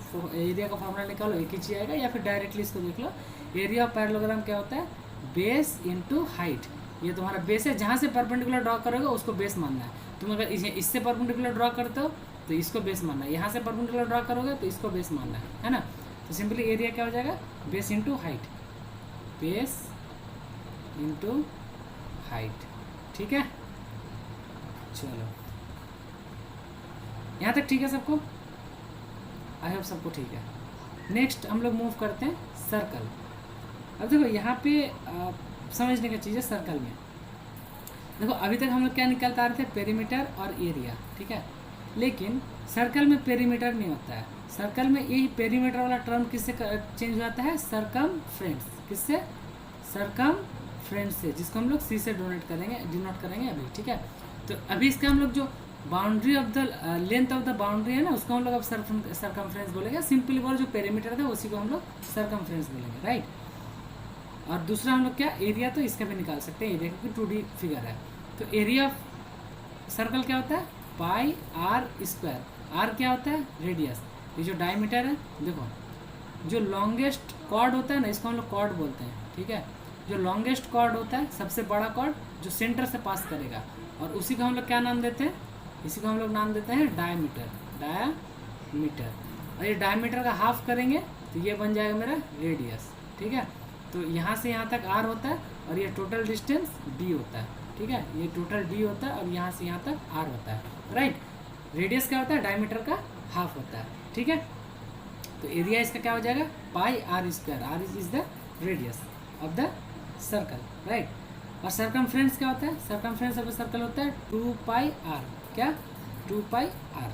एरिया का फॉर्मूला निकालो, एक ही चीज़ आएगा। या फिर डायरेक्टली इसको देख लो, एरिया ऑफ पैरेललोग्राम क्या होता है, बेस इंटू हाइट। ये तुम्हारा बेस है, जहाँ से परपेंडिकुलर ड्रॉ करोगे उसको बेस मानना है। तुम अगर इससे परपेंडिकुलर ड्रॉ करते हो तो इसको बेस मानना है, यहाँ से परपेंडिकुलर ड्रॉ करोगे तो इसको बेस मानना है ना। तो सिंपली एरिया क्या हो जाएगा, base into height, base into height. ठीक है, चलो यहाँ तक ठीक है सबको, आई होप सबको ठीक है। नेक्स्ट हम लोग मूव करते हैं सर्कल। अब देखो यहाँ पे समझने का चीज़ है सर्कल में। देखो अभी तक हम लोग क्या निकालते आ रहे थे, पेरीमीटर और एरिया, ठीक है। लेकिन सर्कल में पेरीमीटर नहीं होता है, सर्कल में यही पेरीमीटर वाला टर्म किससे चेंज हो जाता है, सरकमफ्रेंस। किससे, सरकमफ्रेंस से, जिसको हम लोग सी से डिनोट करेंगे अभी, ठीक है। तो अभी इसका हम लोग जो boundary of the length of the boundary है ना, उसको हम लोग अब सरकमफ्रेंस बोलेंगे। सिंपली बोलो जो पेरीमीटर था उसी को हम लोग सरकमफ्रेंस बोलेंगे, राइट। और दूसरा हम लोग क्या, एरिया, तो इसका भी निकाल सकते हैं एरिया, क्योंकि 2D फिगर है। तो एरिया ऑफ सर्कल क्या होता है, पाई आर स्क्वायर। आर क्या होता है, रेडियस। ये जो डायमीटर है, देखो जो लॉन्गेस्ट कॉर्ड होता है ना, इसको हम लोग कॉर्ड बोलते हैं, ठीक है। जो लॉन्गेस्ट कॉर्ड होता है, सबसे बड़ा कॉर्ड जो सेंटर से पास करेगा, और उसी को हम लोग क्या नाम देते हैं, इसी को हम लोग नाम देते हैं डायमीटर, डायमीटर। और ये डायमीटर का हाफ करेंगे तो ये बन जाएगा मेरा रेडियस, ठीक है। तो यहाँ से यहाँ तक आर होता है, और ये टोटल डिस्टेंस डी होता है, ठीक है। ये टोटल डी होता है, और यहाँ से यहाँ तक आर होता है, राइट। रेडियस क्या होता है, डायमीटर का हाफ होता है, ठीक है। तो एरिया इसका क्या हो जाएगा, pi are square. R is the radius of the circle, right. और सरकमफ्रेंस क्या होता है, सरकमफ्रेंस ऑफ द सर्कल होता है 2 पाई आर। क्या, 2 पाई आर।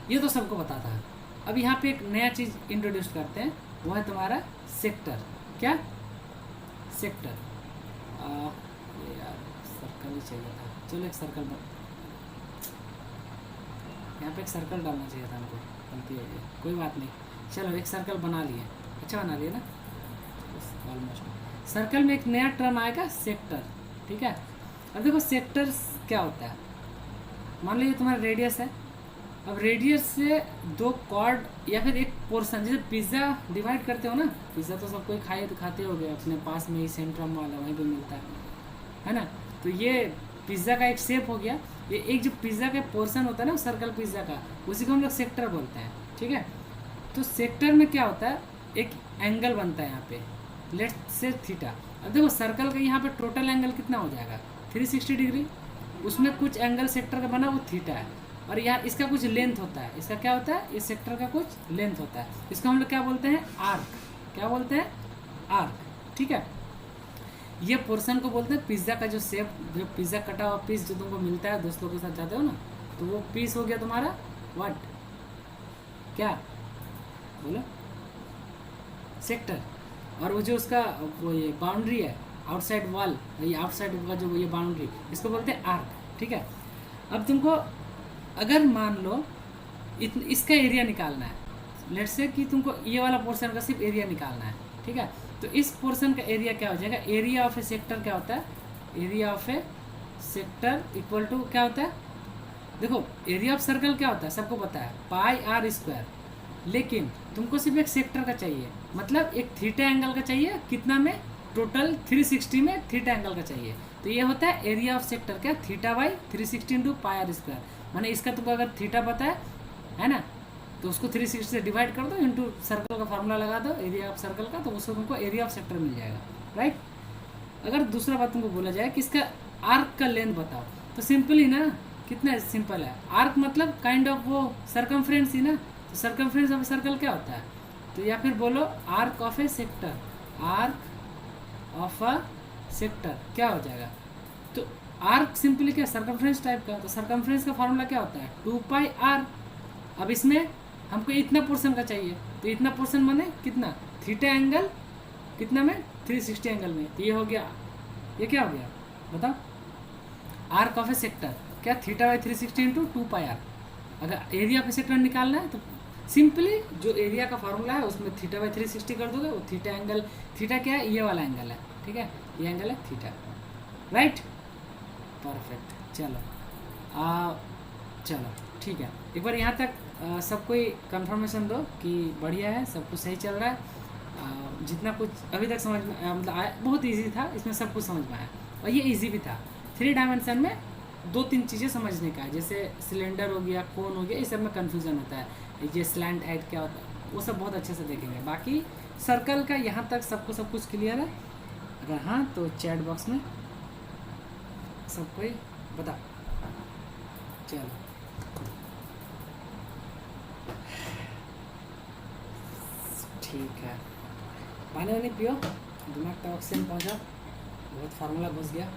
ये तो सबको पता था। अब यहाँ पे एक नया चीज़ इंट्रोड्यूस करते हैं, वो है तुम्हारा सेक्टर। क्या, सेक्टर। यार सर्कल ही चाहिए था, चलो एक सर्कल यहाँ पे एक सर्कल डालना चाहिए था हमको, गलती हो गई, कोई बात नहीं। चलो एक सर्कल बना लिए, अच्छा बना लिए ना ऑलमोस्ट। सर्कल में एक नया टर्म आएगा, सेक्टर, ठीक है। अब देखो सेक्टर क्या होता है, मान लीजिए तुम्हारा रेडियस है। अब रेडियस से 2 कॉर्ड या फिर एक पोर्शन, जैसे पिज़्ज़ा डिवाइड करते हो ना, पिज़्ज़ा तो सब कोई खाते हो गए, अपने पास में ही सेंट्रम वाला वहीं पे मिलता है ना। तो ये पिज़्ज़ा का एक शेप हो गया। ये एक जो पिज़्ज़ा का पोर्शन होता है ना, सर्कल पिज़्ज़ा का, उसी को हम लोग सेक्टर बोलते हैं, ठीक है। तो सेक्टर में क्या होता है, एक एंगल बनता है यहाँ पे, लेट्स से थीटा। अब देखो सर्कल का यहाँ पे टोटल एंगल कितना हो जाएगा, 360 डिग्री। उसमें कुछ एंगल सेक्टर का बना वो थीटा है, और यहाँ इसका कुछ लेंथ होता है। इसका क्या होता है, इस सेक्टर का कुछ लेंथ होता है। इसको हम लोग क्या बोलते हैं, आर्क। क्या बोलते हैं, आर्क, ठीक है। ये पोर्शन को बोलते हैं पिज़्ज़ा का जो शेप, जो पिज़्ज़ा कटा हुआ पीस जो तुमको मिलता है, दोस्तों के साथ जाते हो ना, तो वो पीस हो गया तुम्हारा व्हाट, क्या बोलो, सेक्टर। और वो जो उसका वो ये बाउंड्री है, आउटसाइड वॉल, ये आउटसाइड का जो ये बाउंड्री, इसको बोलते हैं आर्क, ठीक है। अब तुमको अगर मान लो इसका एरिया निकालना है, लेट्स से कि तुमको ये वाला पोर्शन का सिर्फ एरिया निकालना है, ठीक है। तो इस पोर्शन का एरिया क्या हो जाएगा, एरिया ऑफ ए सेक्टर क्या होता है, area of a sector equal to क्या होता है, देखो एरिया ऑफ सर्कल क्या होता है सबको पता है, पाई आर स्क्वायर। लेकिन तुमको सिर्फ एक सेक्टर का चाहिए, मतलब एक थीटा एंगल का चाहिए, कितना में, टोटल 360 में थीटा एंगल का चाहिए। तो ये होता है एरिया ऑफ सेक्टर, क्या, theta by 360 into pi are square. माने इसका तुमको अगर थीटा पता है ना, तो उसको 360 से डिवाइड कर दो, इंटू सर्कल का फार्मूला लगा दो एरिया ऑफ सर्कल का, तो उसको तुमको एरिया ऑफ सेक्टर मिल जाएगा, राइट। अगर दूसरा बात तुमको बोला जाए कि इसका आर्क का लेंथ बताओ, तो सिंपल ही ना, कितना सिंपल है। आर्क मतलब काइंड ऑफ वो सर्कमफ्रेंस ही ना, तो सर्कमफ्रेंस ऑफ सर्कल क्या होता है, तो या फिर बोलो arc of a sector, arc of a sector क्या हो जाएगा। तो आर्क सिंपली क्या, सर्कमफ्रेंस टाइप का, तो सर्कमफ्रेंस का फार्मूला क्या होता है, 2 पाई आर। अब इसमें हमको इतना पोर्शन का चाहिए, तो इतना पोर्शन माने कितना, थीटा एंगल कितना में, 360 एंगल में। तो ये हो गया, ये क्या हो गया बताओ, आर्क ऑफ ए सेक्टर क्या, theta by 360 into 2 pi R. अगर एरिया ऑफ ए सेक्टर निकालना है तो सिंपली जो एरिया का फार्मूला है उसमें थीटा बाई 360 कर दोगे, वो थीटा एंगल, थीटा क्या है, ये वाला एंगल है, ठीक है, ये एंगल है थीटा, राइट, परफेक्ट। चलो ठीक है, एक बार यहाँ तक सबको कंफर्मेशन दो कि बढ़िया है, सब कुछ सही चल रहा है। जितना कुछ अभी तक समझ में मतलब आया, बहुत इजी था, इसमें सब कुछ समझ में आया, और ये इजी भी था। 3 डायमेंशन में 2-3 चीज़ें समझने का है, जैसे सिलेंडर हो गया, कोन हो गया, इस सब में कन्फ्यूज़न होता है, ये स्लैंट हाइट क्या होता है, वो सब बहुत अच्छे से देखेंगे। बाकी सर्कल का यहाँ तक सबको सब कुछ क्लियर है, अगर हाँ तो चैट बॉक्स में सबको ही बता। चलो ठीक है, पानी वानी पियो, दिमाग का ऑक्सीजन पहुँचा, बहुत फार्मूला घुस गया।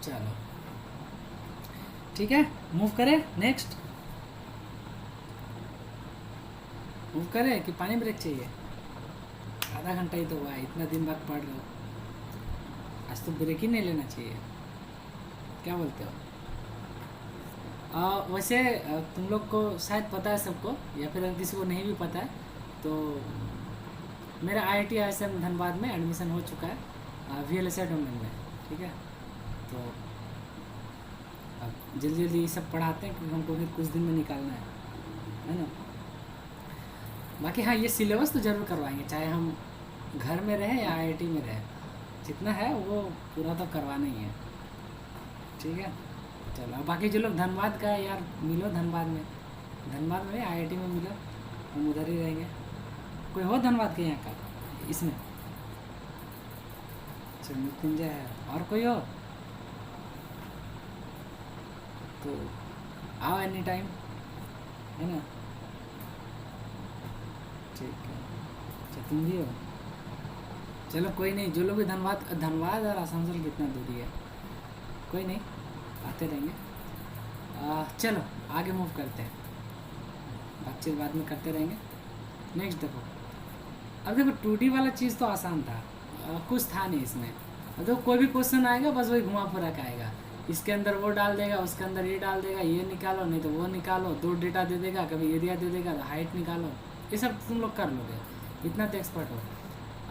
चलो ठीक है, मूव करें, नेक्स्ट मूव करें कि पानी ब्रेक चाहिए। आधा घंटा ही तो हुआ है, इतना दिन बाद पढ़ रहे हो, आज तो ब्रेक ही नहीं लेना चाहिए, क्या बोलते हो? वैसे तुम लोग को शायद पता है सबको, या फिर अगर किसी को नहीं भी पता है तो मेरा IIT ISM धनबाद में एडमिशन हो चुका है VLSI डोमेन में, ठीक है। तो अब जल्दी जल्दी ये सब पढ़ाते हैं क्योंकि हमको फिर कुछ दिन में निकालना है ना। बाकी हाँ, ये सिलेबस तो ज़रूर करवाएंगे, चाहे हम घर में रहें या IIT में रहें, जितना है वो पूरा तो करवाना ही है, ठीक है। चलो, बाकी जो लोग धनबाद का है यार, मिलो धनबाद में IIT में मिलो, हम उधर ही रहेंगे। कोई हो धनबाद के यहाँ का इसमें? अच्छा, मृत्युंजय है, और कोई हो तो आओ एनी टाइम, है ना, ठीक है। अच्छा, तुम भी हो, चलो कोई नहीं। जो लोग भी धनबाद और आसनसोल कितना दूरी है, कोई नहीं, आते रहेंगे। चलो आगे मूव करते हैं, बातचीत बाद में करते रहेंगे। नेक्स्ट देखो, अब देखो 2D वाला चीज़ तो आसान था, कुछ था नहीं इसमें। अब देखो कोई भी क्वेश्चन आएगा बस वही घुमा फिरा के आएगा, इसके अंदर वो डाल देगा, उसके अंदर ये डाल देगा, ये निकालो नहीं तो वो निकालो, 2 डेटा दे देगा, कभी एरिया दे देगा, हाइट निकालो, ये सब तुम लोग कर लोगे, इतना तो एक्सपर्ट हो।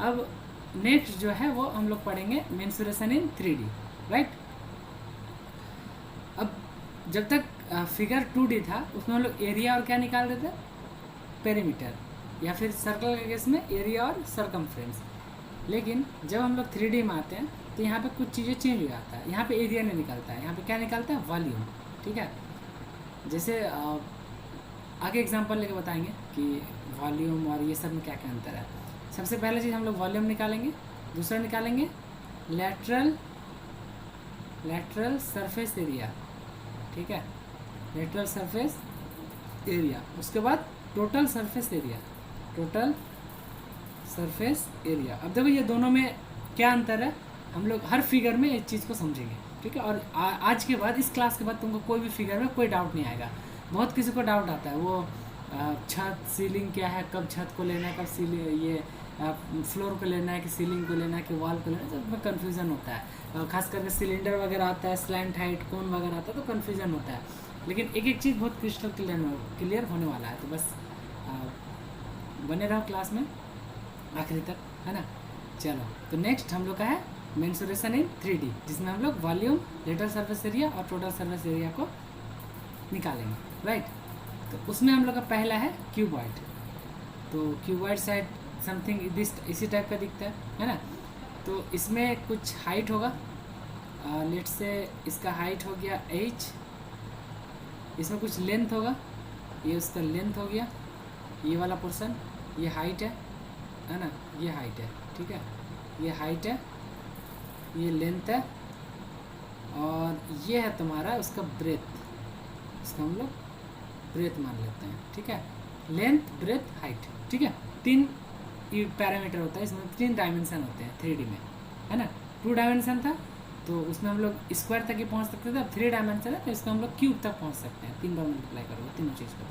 अब नेक्स्ट जो है वो हम लोग पढ़ेंगे मेंसुरेशन इन 3D, राइट। अब जब तक फिगर 2D था उसमें हम लोग एरिया और क्या निकाल देते, पेरीमीटर, या फिर सर्कल के केस में एरिया और सरकमफ्रेंस। लेकिन जब हम लोग 3D में आते हैं तो यहाँ पे कुछ चीज़ें चेंज हो जाता है, यहाँ पे एरिया नहीं निकलता है, यहाँ पे क्या निकलता है, वॉल्यूम, ठीक है। जैसे आगे एग्जांपल लेके बताएंगे कि वॉल्यूम और ये सब में क्या क्या अंतर है। सबसे पहले चीज़ हम लोग वॉल्यूम निकालेंगे, दूसरा निकालेंगे लेटरल सरफेस एरिया, ठीक है, लेटरल सरफेस एरिया। उसके बाद टोटल सरफेस एरिया। अब देखो ये दोनों में क्या अंतर है, हम लोग हर फिगर में इस चीज़ को समझेंगे, ठीक है। और आज के बाद, इस क्लास के बाद तुमको कोई भी फिगर में कोई डाउट नहीं आएगा। बहुत किसी को डाउट आता है, वो छत सीलिंग क्या है, कब छत को लेना है, कब सीलिंग ये फ्लोर को लेना है कि सीलिंग को लेना है कि वॉल को लेना है, तो कन्फ्यूज़न होता है। खास करके सिलेंडर वगैरह आता है, स्लैंट हाइट कोन वगैरह आता है, तो कन्फ्यूज़न होता है। लेकिन एक एक चीज़ बहुत क्रिस्टल क्लियर होने वाला है, तो बस बने रहो क्लास में आखिरी तक, है ना। चलो, तो नेक्स्ट हम लोग का है मेंसुरेशन इन 3D, जिसमें हम लोग वॉल्यूम, लेटरल सरफेस एरिया और टोटल सरफेस एरिया को निकालेंगे, राइट। तो उसमें हम लोग का पहला है क्यूबॉइड। तो क्यूबॉइड साइड समथिंग इसी टाइप का दिखता है ना। तो इसमें कुछ हाइट होगा, लेट से इसका हाइट हो गया h, इसमें कुछ लेंथ होगा, ये उसका लेंथ हो गया, ये वाला पोर्शन, ये हाइट है ना, ये हाइट है, ठीक है, ये हाइट है, ये लेंथ है, और ये है तुम्हारा उसका ब्रेथ, इसका हम लोग ब्रेथ मान लेते हैं, ठीक है। लेंथ, ब्रेथ, हाइट, ठीक है। 3 पैरामीटर होता है, इसमें 3 डायमेंशन होते हैं 3D में, है ना। 2 डायमेंशन था तो उसमें हम लोग स्क्वायर तक ही पहुंच सकते थे, अब 3 डायमेंशन है तो इसको हम लोग क्यूब तक पहुंच सकते हैं, 3 बार मल्टीप्लाई करोगे तीनों चीज़ को।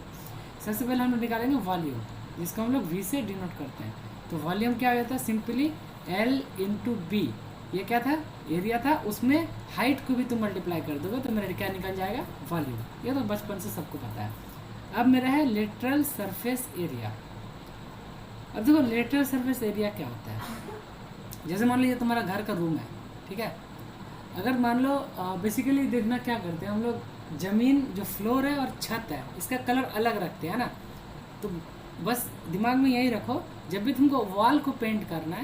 सबसे पहले हम लोग निकालेंगे वॉल्यूम, जिसको हम लोग V से डिनोट करते हैं। तो वॉल्यूम क्या हो जाता है, सिंपली L × B, ये क्या था, एरिया था, उसमें हाइट को भी तुम मल्टीप्लाई कर दोगे तो मेरा क्या निकल जाएगा, वॉल्यूम। ये तो बचपन से सबको पता है। अब मेरा है लेटरल सरफेस एरिया। अब देखो लेटरल सरफेस एरिया क्या होता है, जैसे मान लीजिए तुम्हारा घर का रूम है, ठीक है। अगर मान लो बेसिकली देखना क्या करते हैं हम लोग, ज़मीन जो फ्लोर है और छत है इसका कलर अलग रखते हैं ना। तो बस दिमाग में यही रखो, जब भी तुमको वॉल को पेंट करना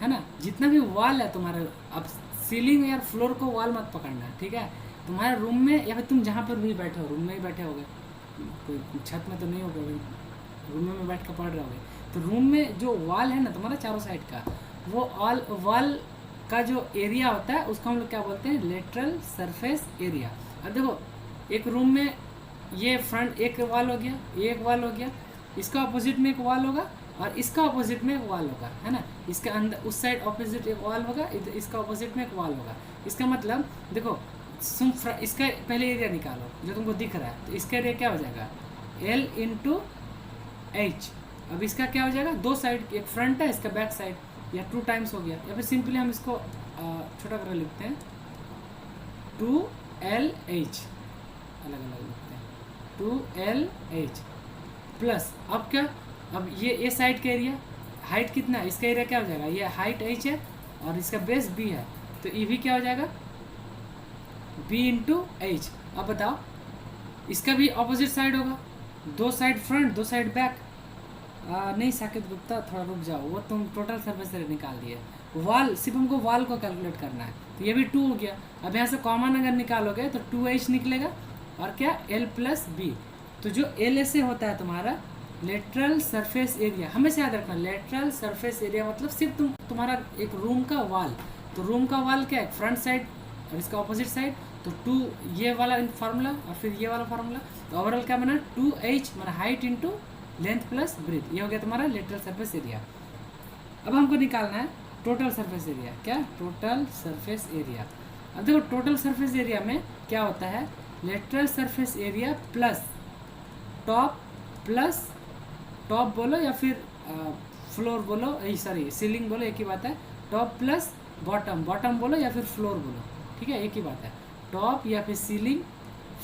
है ना, जितना भी वॉल है तुम्हारा, अब सीलिंग या फ्लोर को वॉल मत पकड़ना, ठीक है। तुम्हारे रूम में या फिर तुम जहाँ पर भी बैठे हो, रूम में ही बैठे होगे, कोई छत में तो नहीं होगा, रूम में बैठ कर पढ़ रहे होगे। तो रूम में जो वॉल है ना तुम्हारा चारों साइड का, वो वॉल का जो एरिया होता है उसको हम लोग क्या बोलते हैं, लेटरल सरफेस एरिया। अब देखो एक रूम में ये फ्रंट एक वॉल हो गया, ये एक वॉल हो गया, इसका अपोजिट में एक वॉल होगा और इसका अपोजिट में एक वॉल होगा, है ना। इसके अंदर उस साइड अपोजिट एक वॉल होगा, इसका अपोजिट में एक वॉल होगा। इसका मतलब देखो इसका पहले एरिया निकालो जो तुमको दिख रहा है, तो इसका एरिया क्या हो जाएगा, L × H, अब इसका क्या हो जाएगा, दो साइड, एक फ्रंट है इसका बैक साइड, या 2 टाइम्स हो गया, या फिर सिंपली हम इसको छोटा कर लिखते हैं 2LH, अलग अलग लिखते हैं 2LH प्लस, अब क्या, अब ये साइड का एरिया हाइट कितना है, इसका एरिया क्या हो जाएगा, ये हाइट h है और इसका बेस b है, तो ये भी क्या हो जाएगा b इंटू एच। अब बताओ इसका भी ऑपोजिट साइड होगा, दो साइड फ्रंट दो साइड बैक। नहीं साकेत गुप्ता थोड़ा रुक जाओ, वो तुम टोटल सर्फेस एरिया निकाल दिए, वॉल सिर्फ हमको वॉल को कैलकुलेट करना है, तो ये भी 2 हो गया। अब यहाँ से कॉमन अगर निकालोगे तो 2h निकलेगा और क्या l प्लस बी, तो जो एल से होता है तुम्हारा लेटरल सरफेस एरिया, हमेशा याद रखना लेटरल सरफेस एरिया मतलब सिर्फ तुम्हारा एक रूम का वॉल, तो रूम का वॉल क्या है, फ्रंट साइड और इसका ऑपोजिट साइड, तो 2 ये वाला फार्मूला और फिर ये वाला फार्मूला, तो ओवरऑल क्या बना 2h माना height into length plus breadth, ये हो गया तुम्हारा लेटरल सरफेस एरिया। अब हमको निकालना है टोटल सरफेस एरिया, क्या टोटल सरफेस एरिया। अब देखो टोटल सरफेस एरिया में क्या होता है, lateral surface area plus top बोलो या फिर फ्लोर बोलो, सॉरी सीलिंग बोलो, एक ही बात है, टॉप प्लस बॉटम बोलो या फिर फ्लोर बोलो, ठीक है, एक ही बात है, टॉप या फिर सीलिंग,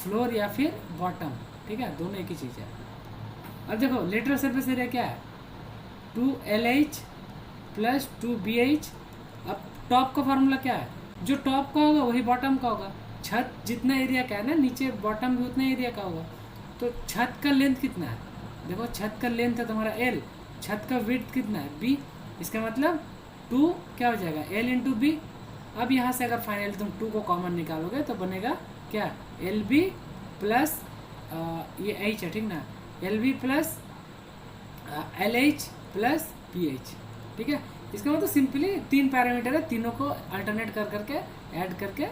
फ्लोर या फिर बॉटम, ठीक है, दोनों एक ही चीज़ है। अब देखो लेटरल सरफेस एरिया क्या है 2LH प्लस 2BH। अब टॉप का फार्मूला क्या है, जो टॉप का होगा वही बॉटम का होगा, छत जितना एरिया का है ना नीचे बॉटम भी उतना एरिया का होगा, तो छत का लेंथ कितना है, देखो छत का लेंथ है तुम्हारा L, छत का विड्थ कितना है B, इसका मतलब 2 क्या हो जाएगा L इंटू बी। अब यहाँ से अगर फाइनल तुम 2 को कॉमन निकालोगे तो बनेगा क्या LB प्लस ये H है, ठीक ना, LB plus LH plus BH, ठीक है। इसका मतलब सिंपली 3 पैरामीटर है, तीनों को अल्टरनेट कर करके ऐड करके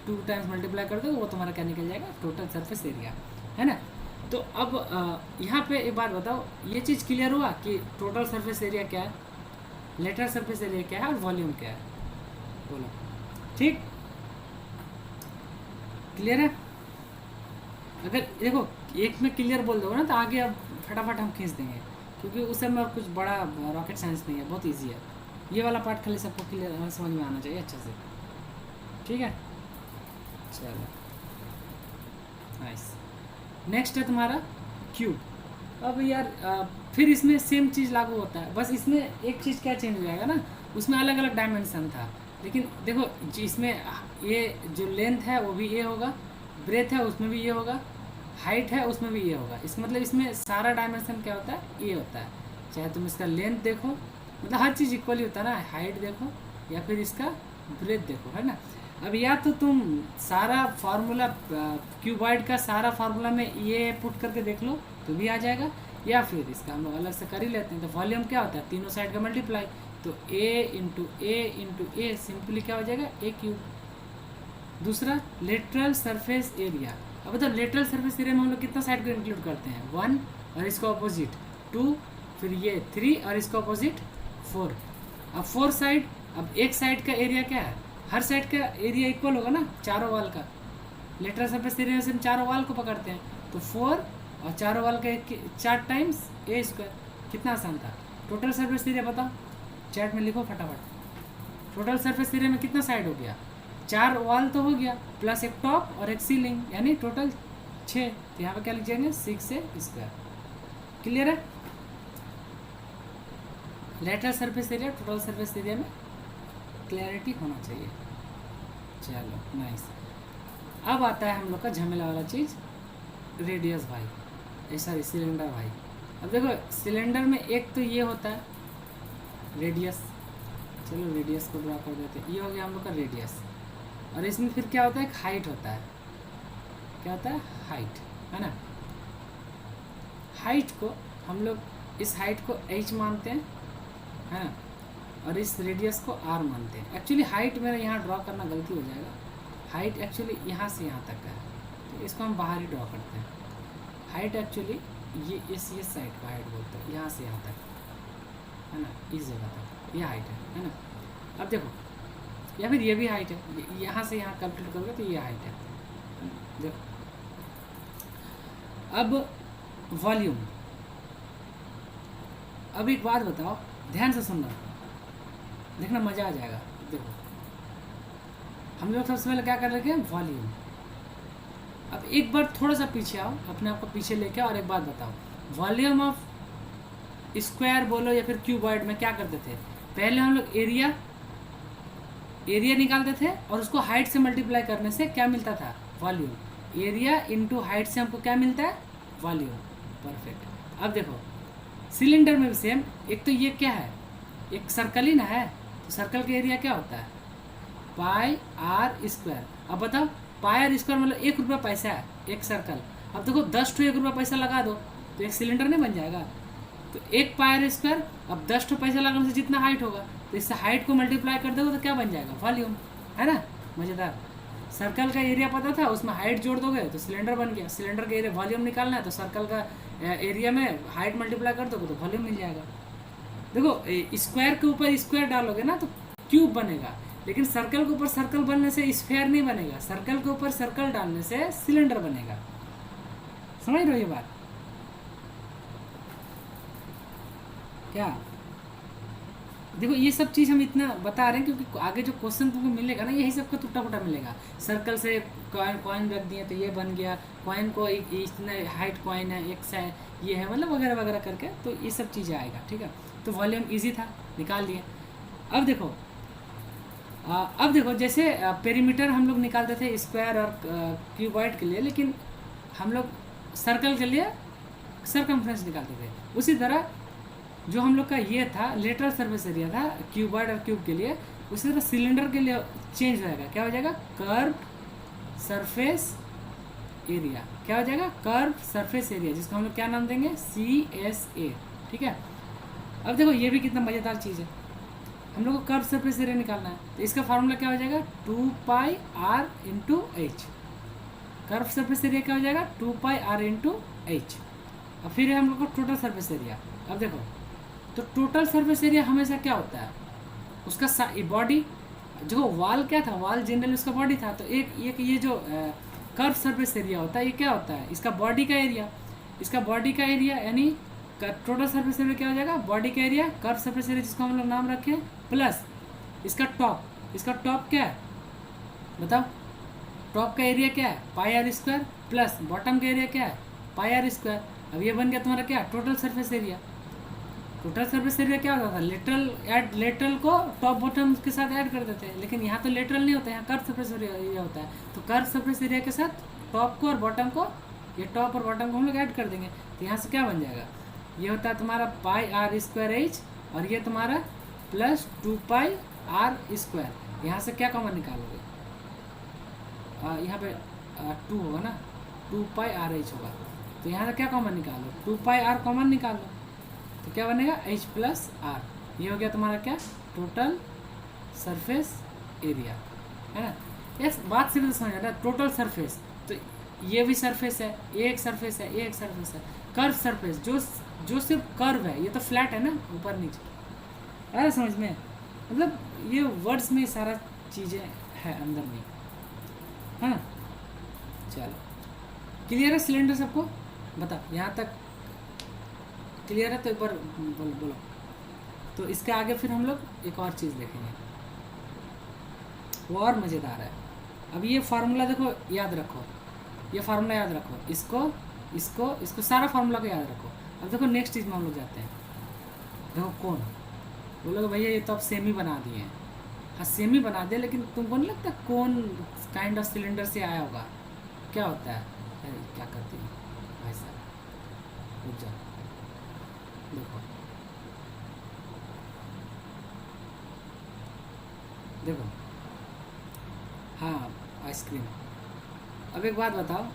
2 टाइम्स मल्टीप्लाई कर दो, वो तुम्हारा क्या निकल जाएगा टोटल सरफेस एरिया, है ना। तो अब यहाँ पे एक बात बताओ, ये चीज़ क्लियर हुआ कि टोटल सरफेस एरिया क्या है, लेटरल सरफेस एरिया क्या है और वॉल्यूम क्या है, बोलो, ठीक क्लियर है। अगर देखो एक में क्लियर बोल दोगे ना तो आगे अब फटाफट हम खींच देंगे, क्योंकि उस समय और कुछ बड़ा रॉकेट साइंस नहीं है, बहुत इजी है, ये वाला पार्ट खाली सबको क्लियर समझ में आना चाहिए अच्छे से, ठीक है। चलो नाइस, नेक्स्ट है तुम्हारा क्यूब। अब यार फिर इसमें सेम चीज़ लागू होता है, बस इसमें एक चीज़ क्या चेंज हो जाएगा ना, उसमें अलग अलग डायमेंशन था, लेकिन देखो इसमें ये जो लेंथ है वो भी ये होगा, ब्रेथ है उसमें भी ये होगा, हाइट है उसमें भी ये होगा, इसका मतलब इसमें सारा डायमेंशन क्या होता है ये होता है, चाहे तुम इसका लेंथ देखो, मतलब हर चीज़ इक्वली होता है ना, हाइट देखो या फिर इसका ब्रेथ देखो, है ना। अब या तो तुम सारा फार्मूला क्यूबॉइड का सारा फार्मूला में ये पुट करके देख लो तो भी आ जाएगा, या फिर इसका हम लोग अलग से कर ही लेते हैं। तो वॉल्यूम क्या होता है, तीनों साइड का मल्टीप्लाई, तो A सिंपली क्या हो जाएगा A क्यूब। दूसरा लेटरल सरफेस एरिया, अब बताओ लेटरल सरफेस एरिया में हम लोग कितना साइड को इंक्लूड करते हैं, 1 और इसका ऑपोजिट 2, फिर ये 3 और इसका ऑपोजिट 4। अब 4 साइड, अब एक साइड का एरिया क्या है, हर साइड का एरिया इक्वल होगा ना चारों वाल का, लेटरल सरफेस एरिया से हम चारों वाल को पकड़ते हैं, तो 4 और चारों वाल का 4 टाइम्स A², कितना आसान था। टोटल सरफेस एरिया बताओ, चैट में लिखो फटाफट, टोटल सरफेस एरिया में कितना साइड हो गया, 4 वॉल तो हो गया प्लस एक टॉप और एक सीलिंग, यानी टोटल 6, तो यहाँ पे क्या लिख जाएंगे 6A²। क्लियर है, lateral surface area total surface area में क्लैरिटी होना चाहिए। चलो नाइस, अब आता है हम लोग का झमेला वाला चीज़, रेडियस भाई, सॉरी सिलेंडर भाई। अब देखो सिलेंडर में एक तो ये होता है रेडियस, चलो रेडियस को ड्रा कर देते हैं, ये हो गया हम लोग का रेडियस, और इसमें फिर क्या होता है एक हाइट होता है, क्या होता है हाइट, है ना। हाइट को हम लोग इस हाइट को h मानते हैं, है ना, और इस रेडियस को r मानते हैं। एक्चुअली हाइट मेरा यहाँ ड्रॉ करना गलती हो जाएगा, हाइट एक्चुअली यहाँ से यहाँ तक है, तो इसको हम बाहर ही ड्रॉ करते हैं। हाइट एक्चुअली ये इस साइड का हाइट बोलते हैं, यहाँ से यहाँ तक, है ना, इस जगह तक ये हाइट है ना। अब देखो या फिर ये भी हाइट है, यहाँ से यहाँ कैलकुलेट करोगे तो ये हाइट है, देखो। अब वॉल्यूम, अब एक बात बताओ, ध्यान से सुनना, देखना मज़ा आ जाएगा। देखो हम लोग सबसे पहले क्या कर रहे हैं, वॉल्यूम। अब एक बार थोड़ा सा पीछे आओ, अपने आप को पीछे लेके आओ और एक बात बताओ, वॉल्यूम ऑफ स्क्वायर बोलो या फिर क्यूबॉइड में क्या करते थे, पहले हम लोग एरिया निकालते थे और उसको हाइट से मल्टीप्लाई करने से क्या मिलता था, वॉल्यूम। एरिया इंटू हाइट से हमको क्या मिलता है, वॉल्यूम। परफेक्ट। अब देखो सिलेंडर में भी सेम, एक तो ये क्या है, एक सर्कल ही ना है, तो सर्कल का एरिया क्या होता है, पाई आर स्क्वायर। अब बताओ पाई आर स्क्वायर मतलब 1 रुपया पैसा है एक सर्कल। अब देखो 10 ठो 1 रुपया पैसा लगा दो तो एक सिलेंडर नहीं बन जाएगा। तो एक पाई आर स्क्वायर, अब 10 ठो पैसा लगाने से जितना हाइट होगा तो इससे हाइट को मल्टीप्लाई कर दोगे तो क्या बन जाएगा, वॉल्यूम, है ना। मज़ेदार। सर्कल का एरिया पता था, उसमें हाइट जोड़ दोगे तो सिलेंडर बन गया। सिलेंडर का एरिया वॉल्यूम निकालना है तो सर्कल का एरिया में हाइट मल्टीप्लाई कर दोगे तो वॉल्यूम मिल जाएगा। देखो स्क्वायर के ऊपर स्क्वायर डालोगे ना तो क्यूब बनेगा, लेकिन सर्कल के ऊपर सर्कल बनने से स्फेयर नहीं बनेगा, सर्कल के ऊपर सर्कल डालने से सिलेंडर बनेगा। समझ रहे हो ये बात क्या। देखो ये सब चीज़ हम इतना बता रहे हैं क्योंकि आगे जो क्वेश्चन तुमको मिलेगा ना यही सब का टुटा फुटा मिलेगा। सर्कल से कॉइन रख दिए तो ये बन गया, कॉइन को इतना हाइट कॉइन है, एक से ये है, मतलब वगैरह वगैरह करके तो ये सब चीज़ें आएगा। ठीक है, तो वॉल्यूम इजी था, निकाल दिए। अब देखो जैसे पेरीमीटर हम लोग निकालते थे स्क्वायर और क्यूबॉइड के लिए, लेकिन हम लोग सर्कल के लिए सरकमफ्रेंस निकालते थे। उसी तरह जो हम लोग का ये था लेटरल सरफेस एरिया था क्यूबॉइड और क्यूब के लिए, उसी तरह सिलेंडर के लिए चेंज हो जाएगा। क्या हो जाएगा, कर्व सरफेस एरिया। क्या हो जाएगा, कर्व सरफेस एरिया, जिसको हम लोग क्या नाम देंगे, CSA। ठीक है। अब देखो ये भी कितना मज़ेदार चीज़ है, हम लोग को कर्व सरफेस एरिया निकालना है तो इसका फार्मूला क्या हो जाएगा, 2πr into H. Curve surface area क्या हो जाएगा, 2πr इंटू एच। अब फिर है हम लोग को टोटल सरफेस एरिया। अब देखो तो टोटल सरफेस एरिया हमेशा क्या होता है, उसका बॉडी, जो वॉल क्या था, वॉल जनरली उसका बॉडी था, तो एक ये जो कर्व सरफेस एरिया होता है ये क्या होता है, इसका बॉडी का एरिया। इसका बॉडी का एरिया यानी टोटल सरफेस एरिया क्या हो जाएगा, बॉडी का एरिया, कर्व सरफेस एरिया जिसको हम लोग नाम रखें, प्लस इसका टॉप। इसका टॉप क्या है बताओ, टॉप का एरिया क्या है, पाई आर स्क्वायर, प्लस बॉटम का एरिया क्या है, पाई आर स्क्वायर। अब ये बन गया तुम्हारा क्या, total surface area. Total surface area क्या होता था, लेटरल को टॉप बॉटम के साथ ऐड कर देते हैं, लेकिन यहाँ तो लेटरल नहीं होता है, यहाँ कर्व सरफेस एरिया होता है। तो कर्व सरफेस एरिया के साथ टॉप को और बॉटम को, ये टॉप और बॉटम को हम लोग ऐड कर देंगे तो यहाँ से क्या बन जाएगा, ये होता है तुम्हारा पाई आर स्क्वायर एच और ये तुम्हारा प्लस 2πr स्क्वायर। यहाँ से क्या कॉमन निकालोगे, यहाँ पे 2 होगा ना, 2πr होगा, तो यहाँ से क्या कॉमन निकालो, 2πr कॉमन निकालो तो क्या बनेगा, h प्लस आर। ये हो गया तुम्हारा क्या, टोटल सरफेस एरिया, है ना। ये बात सिर्फ समझ आ रहा है, टोटल सरफेस तो ये भी सरफेस है, ये एक सरफेस है, ये एक सरफेस है। कर्व सरफेस जो सिर्फ कर्व है, ये तो फ्लैट है ना, ऊपर नीचे। अरे समझ में, मतलब ये वर्ड्स में सारा चीज़ें है अंदर में, है ना। चलो क्लियर है सिलेंडर सबको, बताओ यहाँ तक क्लियर है तो एक बार बोलो। तो इसके आगे फिर हम लोग एक और चीज़ देखेंगे, वो और मज़ेदार है। अब ये फार्मूला देखो याद रखो, ये फार्मूला याद रखो, इसको सारा फार्मूला को याद रखो। अब देखो नेक्स्ट चीज़ में हम लोग जाते हैं। देखो कौन बोलोगे भैया ये तो अब सेमी बना दिए हैं, हाँ सेमी बना दिए, लेकिन तुमको नहीं लगता कौन काइंड ऑफ सिलेंडर से आया होगा, क्या होता है, क्या करते हैं भाई साहब, रुक जाओ देखो हाँ आइसक्रीम। अब एक बात बताओ,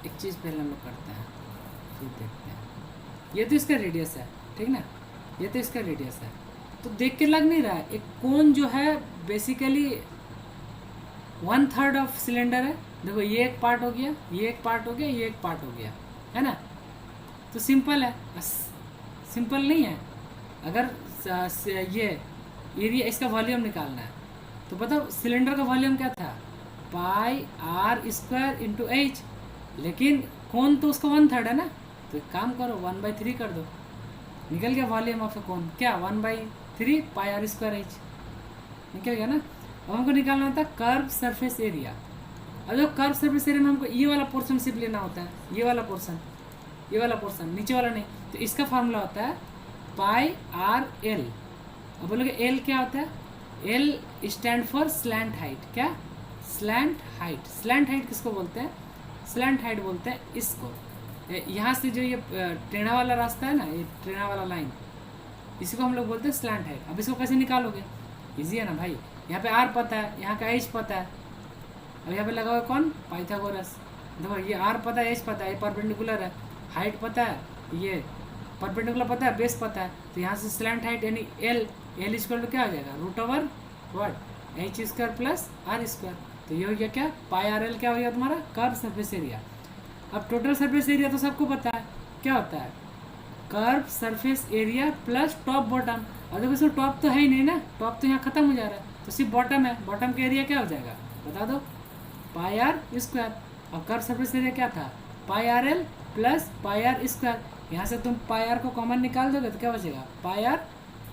एक चीज़ पहले हम लोग करते हैं फिर देखते हैं। ये तो इसका रेडियस है, ठीक ना, ये तो इसका रेडियस है, तो देख के लग नहीं रहा है एक कोन जो है बेसिकली 1/3 ऑफ सिलेंडर है। देखो ये एक पार्ट हो गया, ये एक पार्ट हो गया, ये एक पार्ट हो गया, है ना। तो सिंपल है, सिंपल नहीं है। अगर ये एरिया, इसका वॉल्यूम निकालना है तो बताओ सिलेंडर का वॉल्यूम क्या था, pi are square into H, लेकिन कौन तो उसका 1/3 है ना, तो एक काम करो 1/3 कर दो, निकल गया वॉल्यूम ऑफ ए कोन, क्या 1/3 पाई आर स्क्वायर एच निकल गया ना। अब हमको निकालना होता है कर्व सरफेस एरिया। अब जो कर्व सरफेस एरिया में हमको ये वाला पोर्शन सिर्फ लेना होता है, ये वाला पोर्शन, नीचे वाला नहीं। तो इसका फार्मूला होता है पाई आर एल। अब बोलोगे एल क्या होता है, L stand for slant height. क्या, स्लैंट हाइट। स्लैंट हाइट किसको बोलते हैं, स्लैंट हाइट बोलते हैं इसको। यहाँ से जो ये टेढ़ा वाला रास्ता है ना, ये टेढ़ा वाला लाइन, इसी को हम लोग बोलते हैं स्लैंट हाइट। अब इसको कैसे निकालोगे, इजी है ना भाई। यहाँ पे आर पता है, यहाँ का एच पता है। अब यहाँ पे लगा हुआ कौन, पाइथागोरस। देखो ये आर पता है, एच पता है, ये परपेंडिकुलर है, हाइट पता है, ये परपेंडिकुलर पता है, बेस पता है। तो यहाँ से स्लैंट हाइट यानी एल इक्वल टू क्या हो जाएगा, root over what H square plus R square. तो ये हो गया क्या, पाई आर एल क्या हो गया तुम्हारा, कर्व सरफेस एरिया। अब टोटल सरफेस एरिया तो सबको पता है क्या होता है, curve surface area plus top bottom. और देखो इसमें टॉप तो है ही नहीं ना, टॉप तो यहाँ खत्म हो जा रहा है, तो सिर्फ बॉटम है। बॉटम का एरिया क्या हो जाएगा बता दो, पाई आर स्क्वायर। और कर्व सरफेस एरिया क्या था, pi r l plus pi are square. यहाँ से तुम पाई आर को कॉमन निकाल दोगे तो क्या बचेगा, पाई आर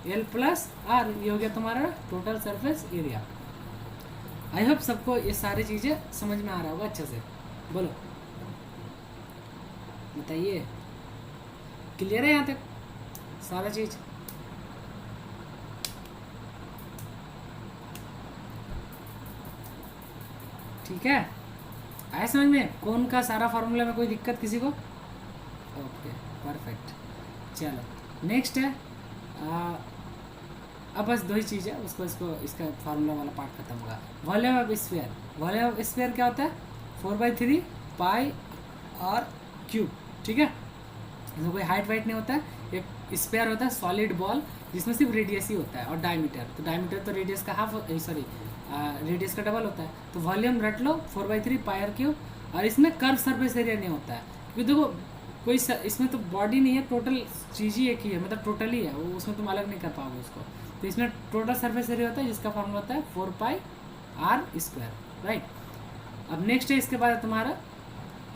एल प्लस आर। ये हो गया तुम्हारा total surface area. I hope सबको ये सारी चीज़ें समझ में आ रहा होगा अच्छे से। बोलो बताइए, क्लियर है यहाँ तक सारा चीज़। ठीक है, आया समझ में कौन का सारा फार्मूला में, कोई दिक्कत किसी को, ओके परफेक्ट। चलो नेक्स्ट है अब बस दो ही चीज़ है, उसको इसको इसका फार्मूला वाला पार्ट खत्म होगा। Volume of sphere. Volume of sphere क्या होता है, 4/3 पाई आर क्यूब। ठीक है, इसमें कोई हाइट वाइट नहीं होता है, एक स्फीयर होता है सॉलिड बॉल जिसमें सिर्फ रेडियस ही होता है और डायमीटर। तो डायमीटर तो रेडियस का हाफ, सॉरी रेडियस का डबल होता है। तो वॉल्यूम रट लो 4/3 पाई आर क्यूब। और इसमें कर्व सरफेस एरिया नहीं होता है, क्योंकि देखो कोई इसमें तो बॉडी नहीं है, टोटल चीज़ ही एक ही है, मतलब टोटली है वो, उसमें तुम अलग नहीं कर पाओगे उसको। तो इसमें टोटल सरफेस एरिया होता है जिसका फॉर्मूला होता है 4 पाई आर स्क्वायर, राइट। अब नेक्स्ट है इसके बाद तुम्हारा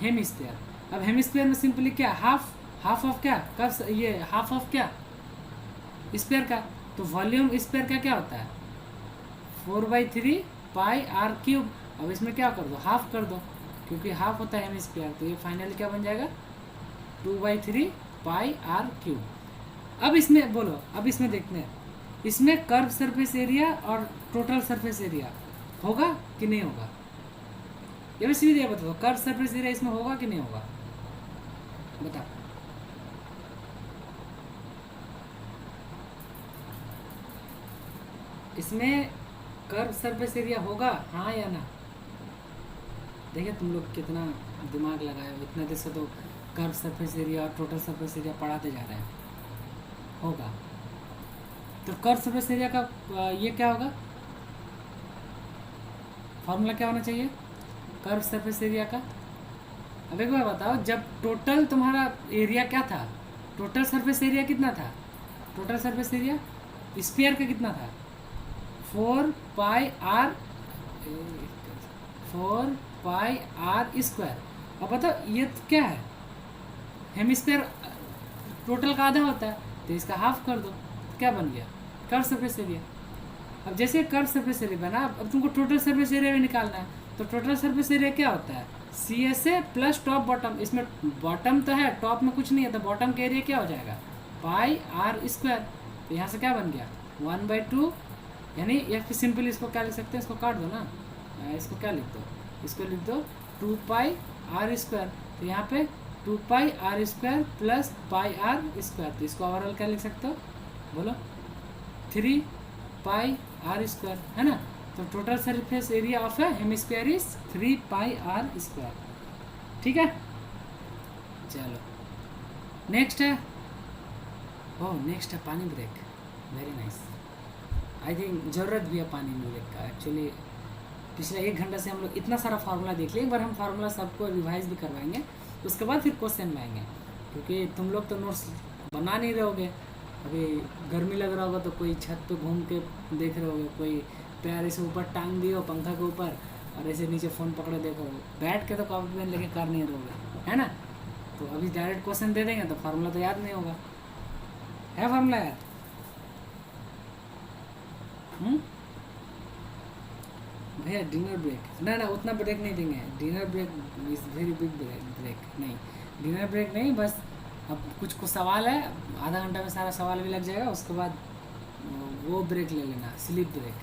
हेमिस्फीयर। अब हेमिस्फीयर में सिंपली क्या, हाफ ऑफ क्या कर्व, ये हाफ ऑफ क्या स्फीयर का। तो वॉल्यूम स्फीयर का क्या होता है 4/3 पाई आर क्यूब। अब इसमें क्या कर दो, हाफ कर दो, क्योंकि हाफ होता है हेमिस्फीयर। तो ये फाइनली क्या बन जाएगा 2/3 पाई आर क्यूब। अब इसमें बोलो, अब इसमें देखते हैं इसमें कर्व सरफेस एरिया और टोटल सरफेस एरिया होगा कि नहीं होगा, ये भी सीधे बताओ, कर्व सरफेस एरिया इसमें होगा कि नहीं होगा बताओ। इसमें कर्व सरफेस एरिया होगा, हाँ या ना। देखिए तुम लोग कितना दिमाग लगाए हो, इतने देर से तो कर्व सरफेस एरिया और टोटल सरफेस एरिया पढ़ाते जा रहे हैं। होगा, तो कर्व सरफेस एरिया का ये क्या होगा, फॉर्मूला क्या होना चाहिए कर्व सरफेस एरिया का। अब एक बार बताओ, जब टोटल तुम्हारा एरिया क्या था, टोटल सरफेस एरिया कितना था, टोटल सरफेस एरिया स्फीयर का कितना था 4 पाई आर स्क्वायर। अब बताओ ये तो क्या है, हेमिस्फीयर टोटल का आधा होता है, तो इसका हाफ कर दो, क्या बन गया कर्व सरफेस एरिया। अब जैसे कर्व सरफेस एरिया बना, अब तुमको टोटल सरफेस एरिया भी निकालना है। तो टोटल सरफेस एरिया क्या होता है CSA प्लस टॉप बॉटम। इसमें बॉटम तो है, टॉप में कुछ नहीं है, तो बॉटम का एरिया क्या हो जाएगा पाई आर स्क्वायर। तो यहाँ से क्या बन गया 1/2, यानी या फिर सिंपल इसको क्या लिख सकते हैं, इसको काट दो ना, इसको क्या लिख दो, इसको लिख दो 2 पाई आर स्क्वायर। तो यहाँ पे 2 pi are square plus pi are square. तो इसको ओवरऑल क्या लिख सकते हो बोलो 3 पाई आर स्क्वायर, है ना। तो total surface area of a hemisphere is 3 pi are square. ठीक है, चलो नेक्स्ट है, ओह नेक्स्ट है पानी break. Very nice, I think ज़रूरत भी है पानी ब्रेक का। एक्चुअली पिछले 1 घंटा से हम लोग इतना सारा फार्मूला देख लिया, एक बार हम फार्मूला सबको रिवाइज भी करवाएंगे, उसके बाद फिर क्वेश्चन में आएंगे, क्योंकि तुम लोग तो नोट्स बना नहीं रहोगे। अभी गर्मी लग रहा होगा तो कोई छत पे घूम के देख रहे होगे, कोई पैर ऐसे ऊपर टांग दिए हो पंखा के ऊपर और ऐसे नीचे फ़ोन पकड़े देख रहे हो, बैठ के तो कॉपी पेन लेके कर नहीं रहोगे, है ना। तो अभी डायरेक्ट क्वेश्चन दे देंगे तो फार्मूला तो याद नहीं होगा। है फार्मूला यार? भैया डिनर ब्रेक ना उतना ब्रेक नहीं देंगे। Dinner break is very big break नहीं, डिनर ब्रेक नहीं, बस अब कुछ सवाल है, आधा घंटा में सारा सवाल भी लग जाएगा, उसके बाद वो ब्रेक ले लेना, स्लीप ब्रेक,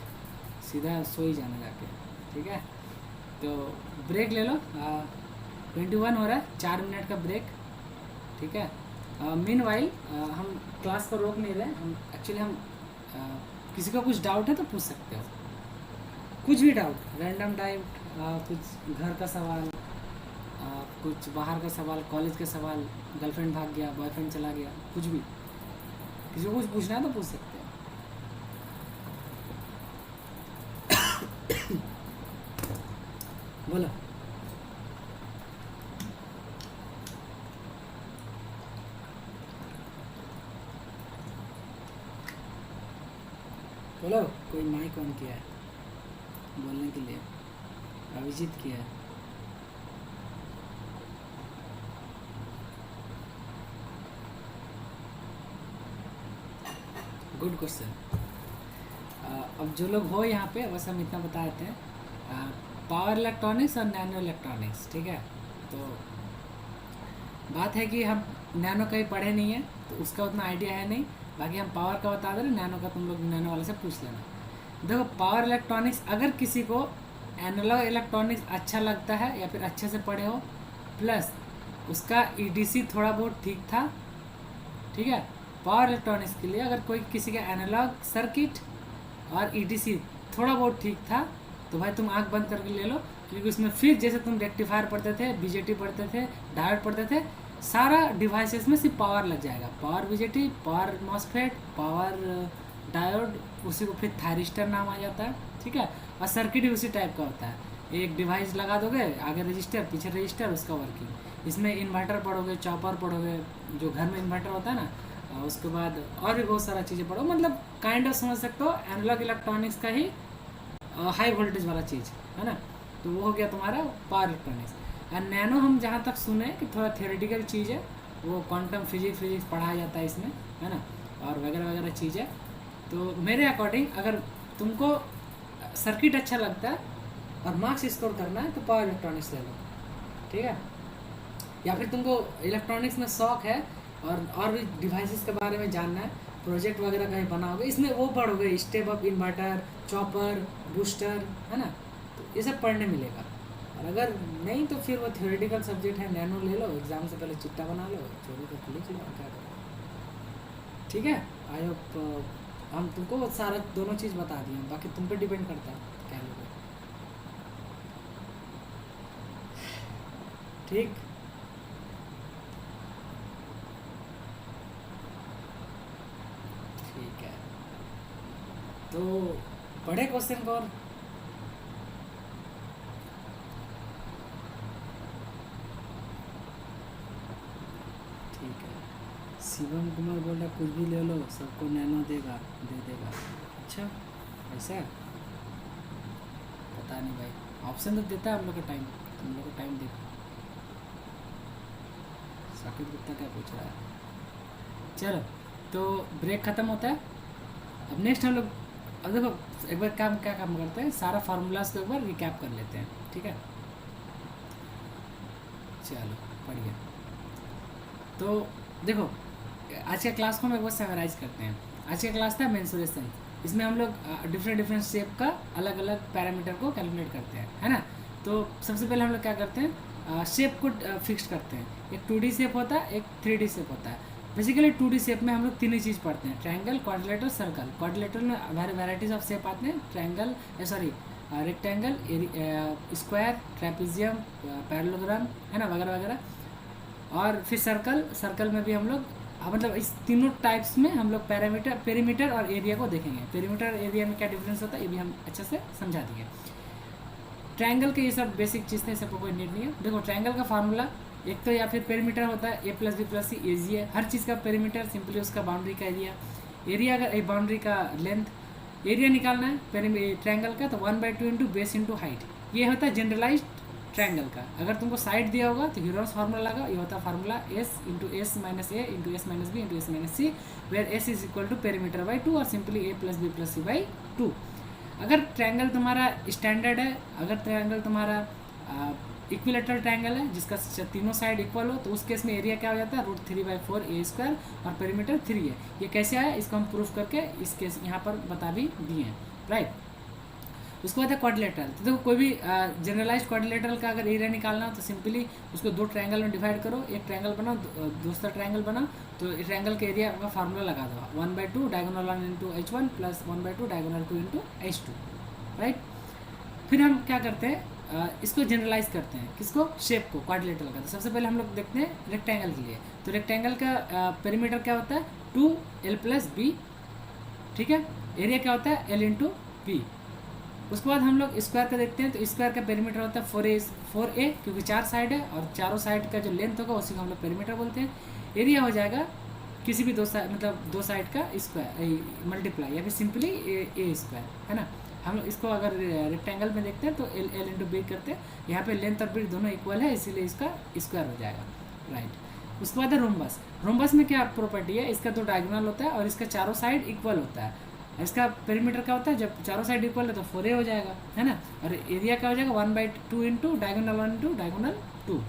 सीधा सो ही जाना जाके, ठीक है? तो ब्रेक ले लो, 21 हो रहा है, 4 मिनट का ब्रेक, ठीक है? मीन वाइल हम क्लास को रोक नहीं रहे, हम एक्चुअली हम किसी को कुछ डाउट है तो पूछ सकते हो, कुछ भी डाउट, रैंडम डाउट, कुछ घर का सवाल, कुछ बाहर का सवाल, कॉलेज का सवाल, गर्लफ्रेंड भाग गया, बॉयफ्रेंड चला गया, कुछ भी, किसी को कुछ पूछना है तो पूछ सकते हो। बोलो। बोलो, कोई माइक ऑन किया है बोलने के लिए? अभिजीत किया है। Good question. अब जो लोग हो यहाँ पे, बस हम इतना बता देते हैं, पावर इलेक्ट्रॉनिक्स और नैनो इलेक्ट्रॉनिक्स, ठीक है? तो बात है कि हम नैनो कहीं पढ़े नहीं है तो उसका उतना आइडिया है नहीं, बाकी हम पावर का बता दे रहे, नैनो का तुम लोग नैनो वाले से पूछ लेना। देखो पावर इलेक्ट्रॉनिक्स, अगर किसी को एनालॉग इलेक्ट्रॉनिक्स अच्छा लगता है या फिर अच्छे से पढ़े हो, प्लस उसका ईडीसी थोड़ा बहुत ठीक था, ठीक है? पावर इलेक्ट्रॉनिक्स के लिए अगर कोई किसी का एनालॉग सर्किट और ईडीसी थोड़ा बहुत ठीक था तो भाई तुम आंख बंद करके ले लो, क्योंकि उसमें फिर जैसे तुम रेक्टिफायर पढ़ते थे, बीजेटी पढ़ते थे, डायोड पढ़ते थे, सारा डिवाइसेस में सिर्फ पावर लग जाएगा, power BJT, power MOSFET, power diode, उसी को फिर थायरिस्टर नाम आ जाता है, ठीक है? और सर्किट भी उसी टाइप का होता है, एक डिवाइस लगा दोगे, आगे रजिस्टर पीछे रजिस्टर, उसका वर्किंग। इसमें इन्वर्टर पढ़ोगे, चॉपर पढ़ोगे, जो घर में इन्वर्टर होता है ना, उसके बाद और भी बहुत सारा चीज़ें पढ़ो, मतलब काइंड ऑफ समझ सकते हो एनालॉग इलेक्ट्रॉनिक्स का ही हाई वोल्टेज वाला चीज़ है ना। तो वो हो गया तुम्हारा पावर इलेक्ट्रॉनिक्स। और नैनो हम जहाँ तक सुने कि थोड़ा थियोरेटिकल चीज़ है, वो क्वांटम फिजिक्स पढ़ाया जाता है इसमें, है ना, और वगैरह वगैरह चीज़ है। तो मेरे अकॉर्डिंग अगर तुमको सर्किट अच्छा लगता है और मार्क्स स्कोर करना है तो पावर इलेक्ट्रॉनिक्स ले लो, ठीक है? या फिर तुमको इलेक्ट्रॉनिक्स में शौक है और भी डिवाइसेस के बारे में जानना है, प्रोजेक्ट वगैरह कहीं बनाओगे, इसमें वो पढ़ोगे, step up inverter, chopper, booster, है ना, तो ये सब पढ़ने मिलेगा। और अगर नहीं तो फिर वो थियोरेटिकल सब्जेक्ट है, नैनो ले लो, एग्जाम से पहले चिट्टा बना लो, चोरी करके लिख लो, क्या करो, ठीक है? आई होप हम तुमको सारा दोनों चीज़ बता दिए, बाकी तुम पे डिपेंड करता है क्या लोगे, ठीक? ठीक है, तो पढ़े क्वेश्चन को और ठीक है। शिवम कुमार बोल रहा कुछ भी ले लो सबको नैनो दे देगा। अच्छा ऐसा है? पता नहीं भाई, ऑप्शन तो देता है हम लोग का टाइम, तुम लोग का टाइम देखो। साकिब गुप्ता क्या पूछ रहा है? चलो तो ब्रेक ख़त्म होता है। अब नेक्स्ट हम लोग, अब देखो एक बार क्या काम करते हैं, सारा फार्मूलाज को एक बार रिकैप कर लेते हैं, ठीक है? चलो बढ़िया। तो देखो आज के क्लास को हम एक बार समराइज करते हैं। आज का क्लास था मेंसुरेशन, इसमें हम लोग डिफरेंट शेप का अलग अलग पैरामीटर को कैलकुलेट करते हैं, है ना। तो सबसे पहले हम लोग क्या करते हैं, शेप को फिक्स करते हैं। एक 2D शेप होता है, एक 3D शेप होता है। बेसिकली 2D शेप में हम लोग तीन ही चीज़ पढ़ते हैं, ट्रायंगल, क्वाड्रिलेटरल, सर्कल। क्वाड्रिलेटरल में वेराइटीज़ ऑफ शेप आते हैं, triangle rectangle, square, trapezium, parallelogram, है ना, वगैरह वगैरह। और फिर सर्कल में भी हम लोग मतलब इस तीनों टाइप्स में हम लोग पेरीमीटर और एरिया को देखेंगे। पेरीमीटर और एरिया में क्या डिफरेंस होता है ये भी हम अच्छे से समझा दिए। ट्रायंगल के ये सब बेसिक चीज़ थे, सबको कोई नीड नहीं है। देखो ट्रायंगल का फार्मूला एक तो या फिर पेरीमीटर होता है a+b+c एजी है, हर चीज़ का पेरीमीटर सिंपली उसका बाउंड्री का एरिया अगर एक बाउंड्री का लेंथ एरिया निकालना है ट्रायंगल का तो 1/2 इंटू बेस इंटू हाइट, ये होता है जनरलाइज्ड ट्रायंगल का। अगर तुमको साइड दिया होगा तो ह्यूरोन्स फार्मूला लगा, ये होता है formula S into S minus A into S minus B into S minus C, where S is equal to perimeter by 2 और simply A plus B plus C by 2। अगर ट्रायंगल तुम्हारा स्टैंडर्ड है, अगर ट्रायंगल तुम्हारा इक्विलेटरल ट्रायंगल है जिसका तीनों साइड इक्वल हो, तो उस केस में एरिया क्या हो जाता है √3/4 ए स्क्वायर और पेरीमीटर 3 है। ये कैसे आया इसको हम प्रूफ करके इस केस यहाँ पर बता भी दिए हैं, राइट। उसके बाद है क्वाड्रिलेटरल। तो देखो कोई भी जनरलाइज क्वाड्रिलेटरल का अगर एरिया निकालना हो तो सिंपली उसको दो ट्रायंगल में डिवाइड करो, एक ट्रायंगल बनाओ, दूसरा ट्रायंगल बनाओ, तो ट्रायंगल के एरिया का फार्मूला लगा दो 1/2 diagonal 1 into H1 plus 1/2 diagonal 2 into H2, right. फिर हम क्या करते हैं इसको जनरलाइज करते हैं, किसको, शेप को, क्वाड्रिलेटरल का। तो सबसे पहले हम लोग देखते हैं रेक्टेंगल के लिए। तो रेक्टेंगल का पेरीमीटर क्या होता है 2l प्लस बी, ठीक है। एरिया क्या होता है l इंटू बी। उसके बाद हम लोग स्क्वायर का देखते हैं। तो स्क्वायर का पेरीमीटर होता है 4a क्योंकि 4 साइड है और चारों साइड का जो लेंथ होगा उसी को हम लोग पेरीमीटर बोलते हैं। एरिया हो जाएगा किसी भी दो साइड मतलब दो साइड का स्क्वायर मल्टीप्लाई या फिर सिंपली ए स्क्वायर, है ना। हम लोग इसको अगर रेक्टेंगल में देखते हैं तो l इंटू बी करते हैं। यहाँ पे लेंथ और ब्रेथ दोनों इक्वल है इसीलिए इसका स्क्वायर हो जाएगा, राइट। उसके बाद है रोम्बस। रोम्बस में क्या प्रॉपर्टी है, इसका दो डायगोनल होता है और इसका चारों साइड इक्वल होता है। इसका पेरीमीटर क्या होता है, जब चारों साइड इक्वल है तो 4a हो जाएगा, है ना। और एरिया क्या हो जाएगा 1/2 इंटू डायगोनल 1 इंटू डायगोनल 2।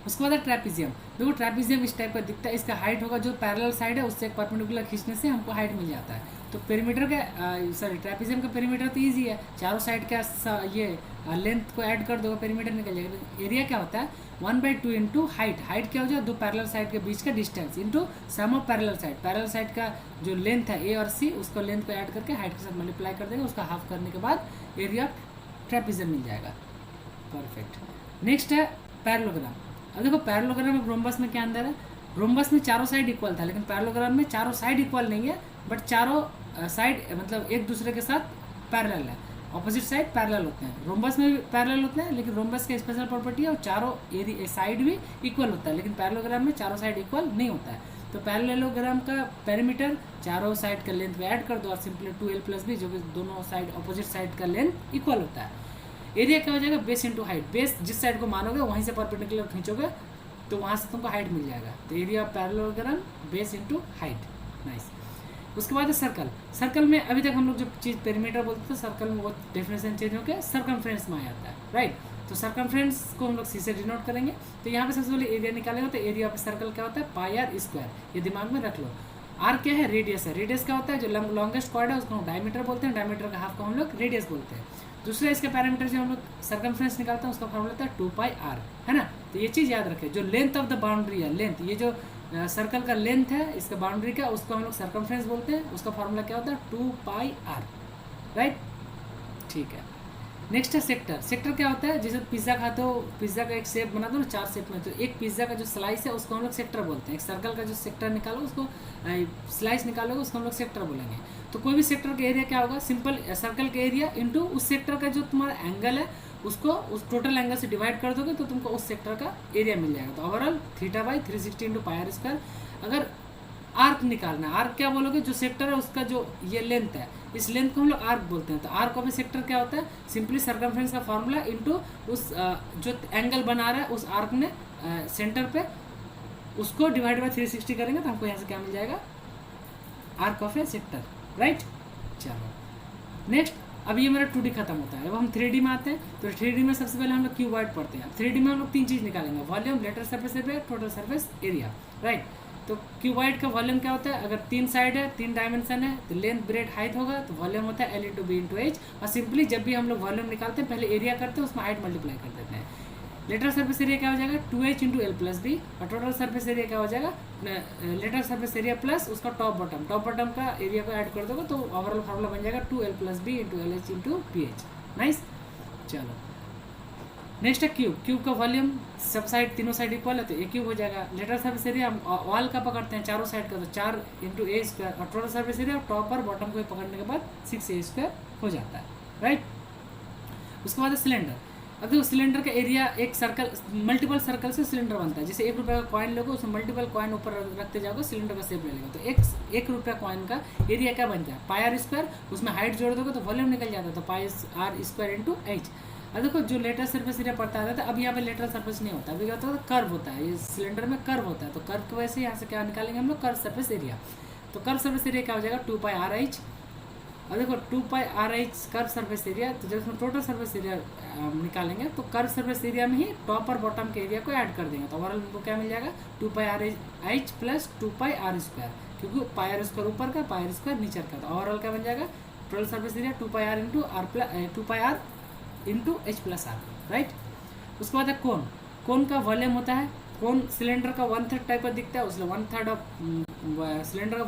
उसके बाद है ट्रैपीजियम। देखो ट्रैपीजियम इस टाइप का दिखता है। इसका हाइट होगा जो पैरेलल साइड है उससे एक परपेंडिकुलर खींचने से हमको हाइट मिल जाता है। तो पेरीमीटर का ट्रैपीजियम का पेरीमीटर तो ईजी है, चारों साइड का ये लेंथ को ऐड कर दो पेरीमीटर निकल जाएगा। एरिया क्या होता है 1/2 इंटू हाइट। हाइट क्या हो जाएगा दो पैरेलल साइड के बीच का distance into sum of parallel side. Parallel side का जो लेंथ है ए और सी उसको लेंथ को ऐड करके हाइट के साथ मल्टीप्लाई कर देंगे, उसका हाफ करने के बाद एरिया ऑफ ट्रैपीजियम मिल जाएगा, परफेक्ट। नेक्स्ट है पैरेललोग्राम। अब देखो पैरेललोग्राम में रोम्बस में क्या अंदर है, रोम्बस में चारों साइड इक्वल था लेकिन पैरेललोग्राम में चारों साइड इक्वल नहीं है बट चारों साइड मतलब एक दूसरे के साथ पैरेलल है, ऑपोजिट साइड पैरेलल होते हैं। रोम्बस में भी पैरेलल होते हैं लेकिन रोम्बस की स्पेशल प्रॉपर्टी है और चारों एरिया साइड भी इक्वल होता है, लेकिन पैरेललोग्राम में चारों साइड इक्वल नहीं होता है। तो पैरेललोग्राम का पेरीमीटर चारों साइड का लेंथ में ऐड कर दो और सिंपली 2l प्लस बी जो कि दोनों साइड ऑपोजिट साइड का लेंथ इक्वल होता है। एरिया क्या हो जाएगा बेस इंटू हाइट। बेस जिस साइड को मानोगे वहीं से परपेंडिकुलर खींचोगे तो वहाँ से तुमको हाइट मिल जाएगा। तो area of parallelogram base into height, nice. उसके बाद है सर्कल। सर्कल में अभी तक हम लोग जो चीज़ पेरीमीटर बोलते थे सर्कल में वो डेफिनेशन चेंज होकर सर्कमफ्रेंस में आ जाता है, राइट। तो सर्कमफ्रेंस को हम लोग सी से डिनोट करेंगे। तो यहाँ पे सबसे पहले एरिया निकालेंगे तो एरिया ऑफ सर्कल क्या होता है पाई आर स्क्वायर, ये दिमाग में रख लो। आर क्या है रेडियस है, रेडियस क्या होता है जो लॉन्गेस्ट कॉर्ड है उसको हम डायमीटर बोलते हैं, डायमीटर का हाफ को हम लोग रेडियस बोलते हैं। दूसरा इसका पैरामीटर जो हम लोग सर्कमफ्रेंस निकालते हैं उसका फॉर्मूला होता है 2πr, है ना। तो ये चीज़ याद रखें, जो लेंथ ऑफ द बाउंड्री है, लेंथ ये जो सर्कल का लेंथ है इसका बाउंड्री का उसको हम लोग सर्कमफ्रेंस बोलते हैं, उसका फॉर्मूला क्या होता है 2πr, राइट, ठीक है। नेक्स्ट है सेक्टर। सेक्टर क्या होता है जैसे पिज़्ज़ा खाते हो, पिज़्ज़ा का एक शेप बना दो ना 4 शेप में, तो एक पिज़्ज़ा का जो स्लाइस है उसको हम लोग सेक्टर बोलते हैं। एक सर्कल का जो सेक्टर निकालो उसको स्लाइस निकालोगे उसको हम लोग सेक्टर बोलेंगे। तो कोई भी सेक्टर का एरिया क्या होगा सिंपल सर्कल का एरिया इंटू उस सेक्टर का जो तुम्हारा एंगल है उसको उस टोटल एंगल से डिवाइड कर दोगे तो तुमको उस सेक्टर का एरिया मिल जाएगा। तो ओवरऑल θ/360 इंटू πr स्क्वायर। अगर आर्क निकालना, आर्क क्या बोलोगे जो सेक्टर है उसका जो ये लेंथ है इस लेंथ को हम लोग आर्क बोलते हैं। तो आर्क ऑफ ए सेक्टर क्या होता है सिंपली सर्कमफ्रेंस का फॉर्मूला इंटू उस जो एंगल बना रहा है उस आर्क ने सेंटर पे उसको डिवाइड बाय 360 करेंगे तो हमको यहाँ से क्या मिल जाएगा arc of a sector, right. चलो नेक्स्ट, अब ये मेरा 2D खत्म होता है। अब हम 3D में आते हैं। तो 3D में सबसे पहले हम लोग क्यूबॉइड पढ़ते हैं। 3D में हम लोग 3 चीज़ निकालेंगे, volume, lateral surface area, total surface area, right. तो क्यूबॉइड का वॉल्यूम क्या होता है, अगर 3 साइड है 3 डायमेंशन है तो लेंथ ब्रेड हाइट होगा तो वॉल्यूम होता है L into B into H. और सिंपली जब भी हम लोग वॉल्यूम निकालते हैं पहले एरिया करते हैं उसमें हाइट मल्टीप्लाई कर देते हैं। लेटरल सरफेस एरिया क्या हो जाएगा 2h into L plus B और टोटल सरफेस एरिया क्या हो जाएगा लेटरल सरफेस एरिया प्लस उसका टॉप बॉटम का एरिया को ऐड कर दोगे तो ओवरऑल फॉर्मूला बन जाएगा 2l plus B into L H into P H, nice. चलो नेक्स्ट है क्यूब। क्यूब का वॉल्यूम सब साइड तीनों साइड इक्वल है तो ए क्यूब हो जाएगा। लेटरल सरफेस एरिया वॉल का पकड़ते हैं चारों साइड का तो 4 इंटू ए स्क्वायर और टोटल सरफेस एरिया टॉप और बॉटम को पकड़ने के बाद 6a स्क्वायर हो जाता है, राइट। उसके बाद सिलेंडर। अब देखो सिलेंडर का एरिया एक सर्कल मल्टीपल सर्कल से सिलेंडर बनता है। जैसे 1 रुपये का कॉइन लोगे उसमें मल्टीपल कॉइन ऊपर रखते जाओगे सिलेंडर का शेप ले लेगा। तो 1 रुपया कॉइन का एरिया क्या बनता है पाई आर स्क्वायर, उसमें हाइट जोड़ दोगे तो वॉल्यूम निकल जाता है तो पाई आर स्क्वायर इंटू एच। अब देखो जो लेटरल सरफेस एरिया पड़ता है, अब यहाँ पे लेटरल सरफेस नहीं होता, अभी क्या होता है, कर्व होता है, ये सिलेंडर में कर्व होता है, तो कर्व की वजह से यहाँ से क्या निकालेंगे हम लोग, कर्व सरफेस एरिया। तो कर्व सरफेस एरिया क्या हो जाएगा, 2πr(h). और देखो 2πr(h) कर्व सरफेस एरिया, तो जब हम टोटल सरफेस एरिया निकालेंगे तो कर्व सरफेस एरिया में ही टॉप और बॉटम के एरिया को ऐड कर देंगे, तो ओवरऑल हमको क्या मिल जाएगा, 2πr(h) प्लस 2πr², क्योंकि πr² ऊपर का, πr² नीचे का, तो ओवरऑल क्या बन जाएगा, total surface area 2πr into h plus R, right. उसके बाद कोन, कोन का वॉल्यूम होता है, कोन सिलेंडर का 1/3 टाइप का दिखता है, उसमें 1/3 ऑफ सिलेंडर का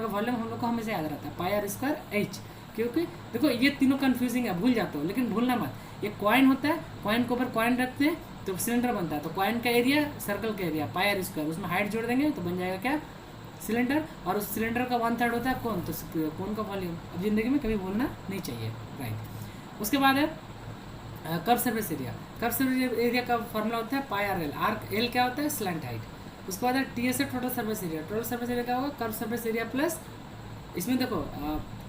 वॉल्यूम हम लोग को हमेशा याद रहता है πr²h, क्योंकि देखो ये तीनों कंफ्यूजिंग है, भूल जाते हो, लेकिन भूलना मत, ये कॉइन होता है, कॉइन के ऊपर कॉइन रखते हैं तो सिलेंडर बनता है, तो कॉइन का एरिया सर्कल का एरिया πr², उसमें हाइट जोड़ देंगे तो बन जाएगा क्या, सिलेंडर, और उस सिलेंडर का 1/3 होता है कौन, तो कौन का वॉल्यूम, अब जिंदगी में कभी भूलना नहीं चाहिए, राइट। उसके बाद है curve surface area, curve surface area का फॉर्मूला होता है πrl, आर्क एल क्या होता है, स्लैंट हाइट। उसके बाद है टीएस है total surface area, total surface area क्या होगा, कर्व सरफेस एरिया प्लस, इसमें देखो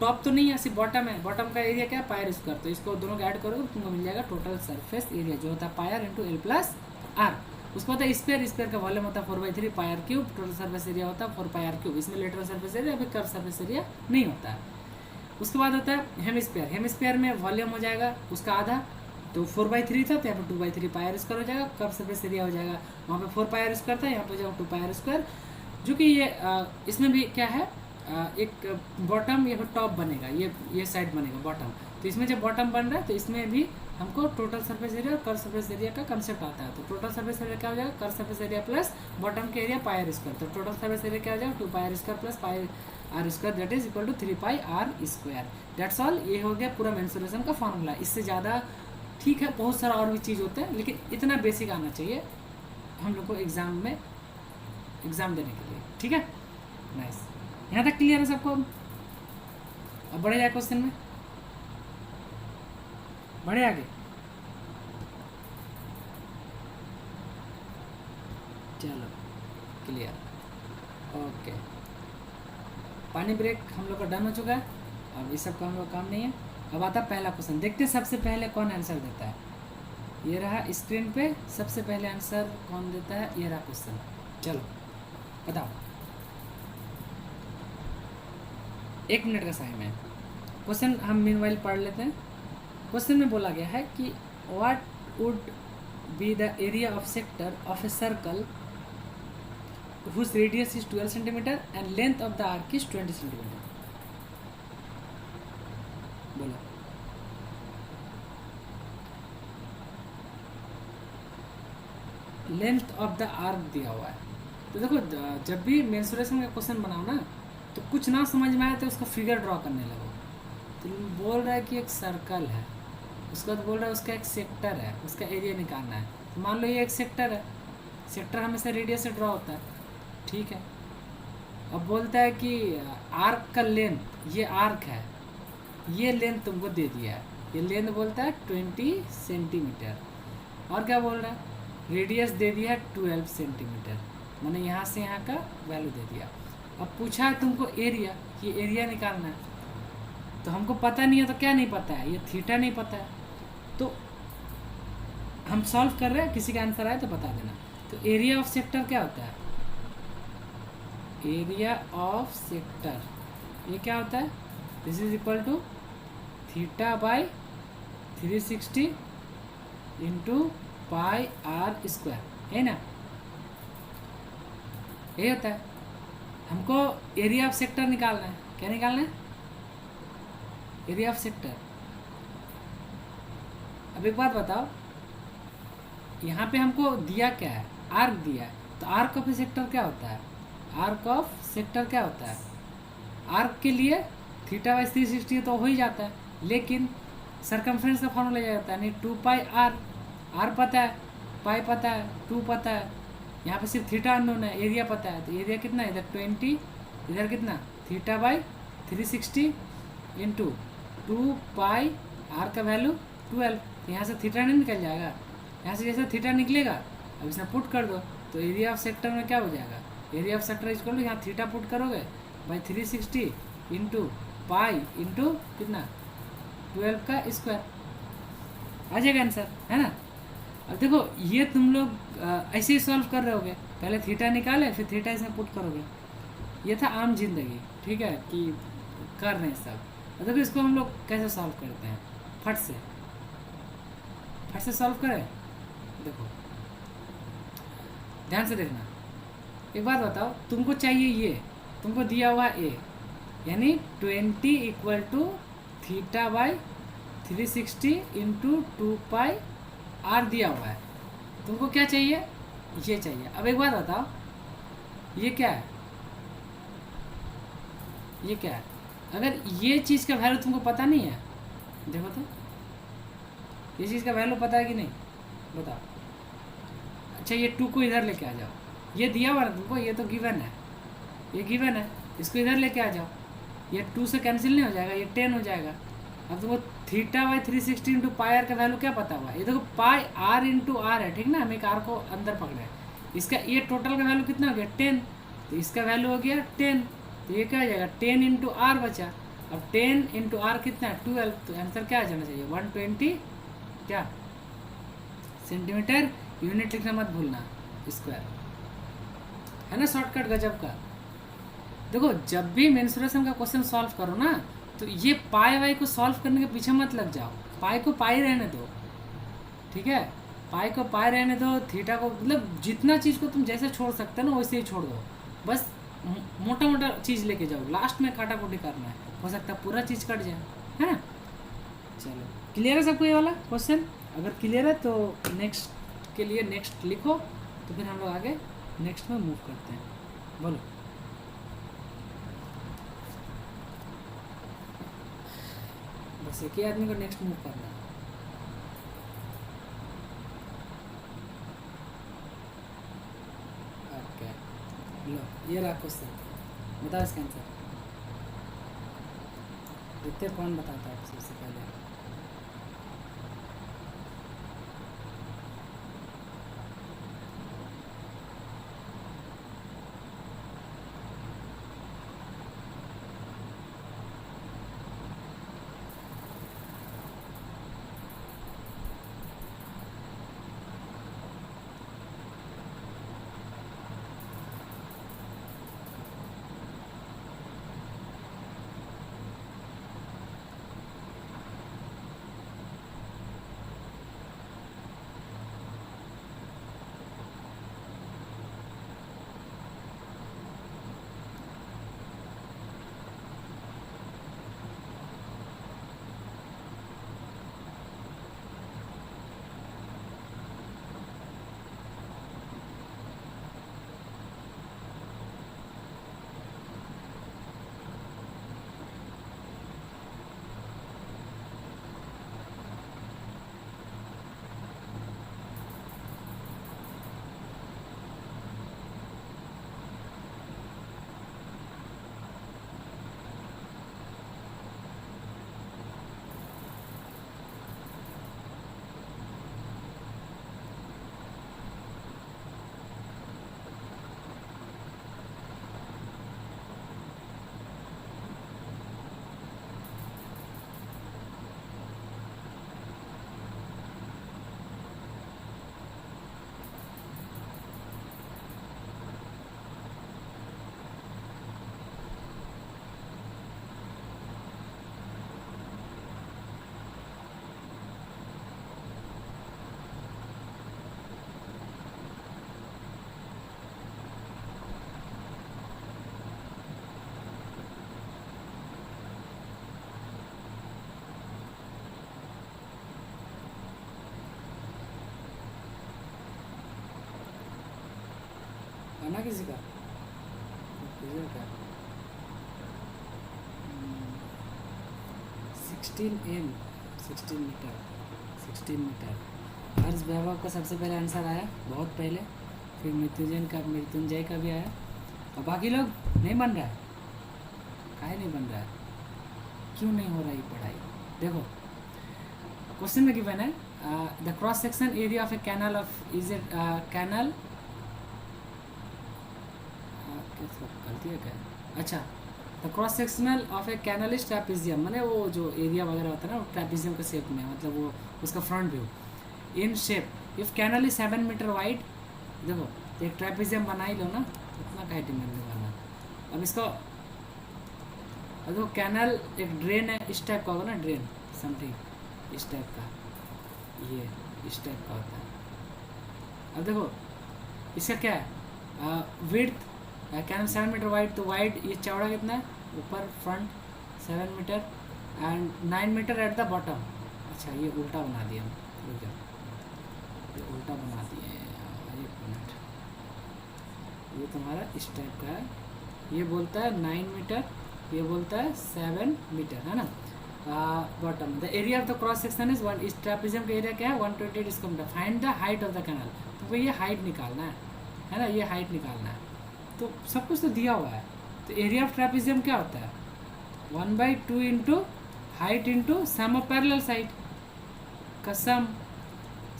टॉप तो नहीं है, सिर्फ बॉटम है, बॉटम का एरिया क्या है, πr², तो इसको दोनों को ऐड करोगे तुमको मिल जाएगा टोटल सरफेस एरिया, जो होता है πr into L plus are. उसके बाद स्क्वायर, स्क्वायर का वॉल्यूम होता है 4/3 πr³, टोटल सरफेस एरिया होता है 4πr³, इसमें लेटरल सरफेस एरिया, अभी कर्व सरफेस एरिया नहीं होता है। उसके बाद होता है हेमिस्फीयर, हेमिस्फीयर में वॉल्यूम हो जाएगा उसका आधा, तो 4/3 था तो यहाँ पर 2/3 πr² हो जाएगा, कर्व सरफेस एरिया हो जाएगा, वहाँ पे 4 πr² था, यहाँ पर हो जाएगा 2 πr², जो कि ये इसमें भी क्या है, एक बॉटम या फिर टॉप बनेगा, ये साइड बनेगा बॉटम, तो इसमें जब बॉटम बन रहा है तो इसमें भी हमको टोटल सरफेस एरिया और कर्व सरफेस एरिया का कंसेप्ट आता है, तो टोटल सरफेस एरिया क्या हो जाएगा, curve surface area plus bottom के एरिया πr², तो टोटल सरफेस एरिया क्या हो जाएगा, 2πr² plus πr² that is equal to 3πr², that's all. ये हो गया पूरा मेंसुरेशन का फॉर्मूला, इससे ज़्यादा ठीक है, बहुत सारा और भी चीज़ होते हैं, लेकिन इतना बेसिक आना चाहिए हम लोग को एग्ज़ाम देने के लिए, ठीक है, नाइस। यहाँ तक क्लियर है सबको, अब बढ़े जाए क्वेश्चन में, बढ़े आगे, चलो क्लियर, ओके। पानी ब्रेक हम लोग का डन हो चुका है, अब इस सब का हम लोग काम नहीं है। अब आता पहला क्वेश्चन, देखते हैं सबसे पहले कौन आंसर देता है, ये रहा स्क्रीन पे, सबसे पहले आंसर कौन देता है, ये रहा क्वेश्चन, चलो बताओ, 1 मिनट का टाइम है, क्वेश्चन हम मीनवाइल पढ़ लेते हैं। क्वेश्चन में बोला गया है कि what would be the area of sector of a circle whose radius is 12 cm and length of the arc is 20 cm। बोलो, लेंथ ऑफ द आर्क दिया हुआ है, तो देखो जब भी मेंसुरेशन का क्वेश्चन बनाओ ना, तो कुछ ना समझ में आए तो उसका फिगर ड्रॉ करने लगो, तो बोल रहा है कि एक सर्कल है, उसके बाद बोल रहा है उसका एक सेक्टर है, उसका एरिया निकालना है, तो मान लो ये एक सेक्टर है, सेक्टर हमेशा रेडियस से ड्रॉ होता है, ठीक है। अब बोलता है कि आर्क का लेंथ, ये आर्क है, ये लेंथ तुमको दे दिया है, ये लेंथ बोलता है 20 सेंटीमीटर, और क्या बोल रहा है, रेडियस दे दिया है 12 सेंटीमीटर, मैंने यहाँ से यहाँ का वैल्यू दे दिया। अब पूछा है तुमको एरिया, ये एरिया निकालना है, तो हमको पता नहीं है, तो क्या नहीं पता है, ये थीटा नहीं पता है, तो हम सॉल्व कर रहे हैं, किसी का आंसर आए तो बता देना। तो एरिया ऑफ सेक्टर क्या होता है, एरिया ऑफ सेक्टर ये क्या होता है, this is equal to theta by 360 into πr², है ना, ये होता है। हमको एरिया ऑफ सेक्टर निकालना है, क्या निकालना है, एरिया ऑफ सेक्टर। अब एक बात बताओ, यहाँ पे हमको दिया क्या है, आर्क दिया है, तो आर्क ऑफ सेक्टर क्या होता है, आर्क ऑफ सेक्टर क्या होता है, आर्क के लिए थीटा बाई 360 तो हो ही जाता है, लेकिन सरकमफ्रेंस का फॉर्मूला जाता है, नहीं 2πr, आर पता है, पाई पता है, 2 पता है, यहाँ पे सिर्फ थीटा अननोन है, एरिया पता है, तो एरिया कितना है, इधर 20, इधर कितना, थीटा बाई 360 इंटू 2π, आर का वैल्यू 12, तो यहाँ से थीटा नहीं निकल जाएगा, यहाँ से जैसे थीटा निकलेगा अब इसमें पुट कर दो, तो एरिया ऑफ सेक्टर में क्या हो जाएगा, एरिया ऑफ सेक्टर इसको यहाँ थीटा पुट करोगे बाई 360 इंटू पाई इंटू कितना 12 का स्क्वायर, आ जाएगा आंसर, है ना। अब देखो ये तुम लोग ऐसे ही सॉल्व कर रहे होगे, पहले थीटा निकाले फिर थीटा इसमें पुट करोगे। ये था आम जिंदगी, ठीक है, कि कर रहे हैं सब। अब देखो इसको हम लोग कैसे सॉल्व करते हैं, फट से सॉल्व करें। देखो ध्यान से देखना, एक बात बताओ, तुमको चाहिए ये, तुमको दिया हुआ ए, यानी 20 equal to theta by 360 into 2 pi R दिया हुआ है। तुमको क्या चाहिए, ये चाहिए। अब एक बात बताओ, ये क्या है, ये क्या है। अगर ये चीज़ का वैल्यू तुमको पता नहीं है, देखो तो ये चीज़ का वैल्यू पता है कि नहीं, बताओ। अच्छा ये 2 को इधर लेके आ जाओ, ये दिया हुआ ना तुमको, ये तो गिवन है, ये गिवन है, इसको इधर लेके आ जाओ, ये 2 से कैंसिल नहीं हो जाएगा, ये 10 हो जाएगा। अब तुमको theta by 360 into pi R का वैल्यू क्या पता हुआ, ये देखो पाई आर इंटू आर है, ठीक ना, हम एक आर को अंदर पकड़े, इसका ये टोटल का वैल्यू कितना हो गया 10, तो इसका वैल्यू हो गया 10, तो ये क्या हो जाएगा 10 इंटू आर बचा। अब 10 इंटू आर कितना है 12, तो आंसर क्या आ जाना चाहिए 120 क्या सेंटीमीटर। यूनिट लिखना मत भूलना, स्क्वायर, है ना शॉर्टकट गजब का। देखो जब भी मेंसुरेशन का क्वेश्चन सॉल्व करो ना, तो ये पाई वाई को सॉल्व करने के पीछे मत लग जाओ, पाई को पाई रहने दो, ठीक है, पाई को पाई रहने दो, थीटा को, मतलब जितना चीज़ को तुम जैसे छोड़ सकते हो ना वैसे ही छोड़ दो, बस मोटा मोटा चीज़ लेके जाओ, लास्ट में काटा कुटी करना है, हो सकता है पूरा चीज़ कट जाए, है ना। चलो क्लियर है सबको ये वाला क्वेश्चन, अगर क्लियर है तो नेक्स्ट के लिए नेक्स्ट लिखो, तो फिर हम लोग आगे नेक्स्ट में मूव करते हैं, बोलो। बस एक ही आदमी को नेक्स्ट मूव करना है। ओके लो ये रहा क्वेश्चन, बताओ इसका आंसर, देखते कौन बताता है सबसे पहले। आना किसी का किसी का 16 मीटर अर्ज वैभव का सबसे पहले आंसर आया, बहुत पहले, फिर मृत्युंजय का भी आया, और बाकी लोग नहीं बन रहा है, काहे नहीं बन रहा है, क्यों नहीं हो रहा है पढ़ाई। देखो क्वेश्चन में गिवन है the cross section area of a canal of is a canal, गलती है क्या, अच्छा the cross sectional of a canal is trapezium, मैंने वो जो एरिया वगैरह होता है ना वो ट्रैपिजियम के शेप में, मतलब वो उसका front view in shape. If canal is 7 metre wide, देखो एक ट्रैपिजियम बना ही लो ना, उतना का डिमांड वाला। अब इसका देखो कैनल एक ड्रेन है, इस टाइप का होगा ना, ड्रेन समथिंग इस टाइप का, ये इस टाइप का होता है। अब देखो इसका क्या है, विड्थ कैनल 7 मीटर वाइड, तो वाइड ये चौड़ा कितना है, ऊपर front 7 metre and 9 metre at the bottom. अच्छा ये उल्टा बना दिया हम, रुक जाओ, ये उल्टा बना दिए, एक मिनट, ये तुम्हारा इस टाइप का है, ये बोलता है 9 मीटर, ये बोलता है 7 मीटर, है ना। Bottom the area of the cross section is 1, इस ट्रैपिजियम का एरिया क्या है 128 square metre. Find the height of the canal, तो भाई ये हाइट निकालना है ना, ये हाइट निकालना है, तो सब कुछ तो दिया हुआ है। तो एरिया ऑफ ट्रैपिजियम क्या होता है 1/2 into height into sum of parallel side का sum.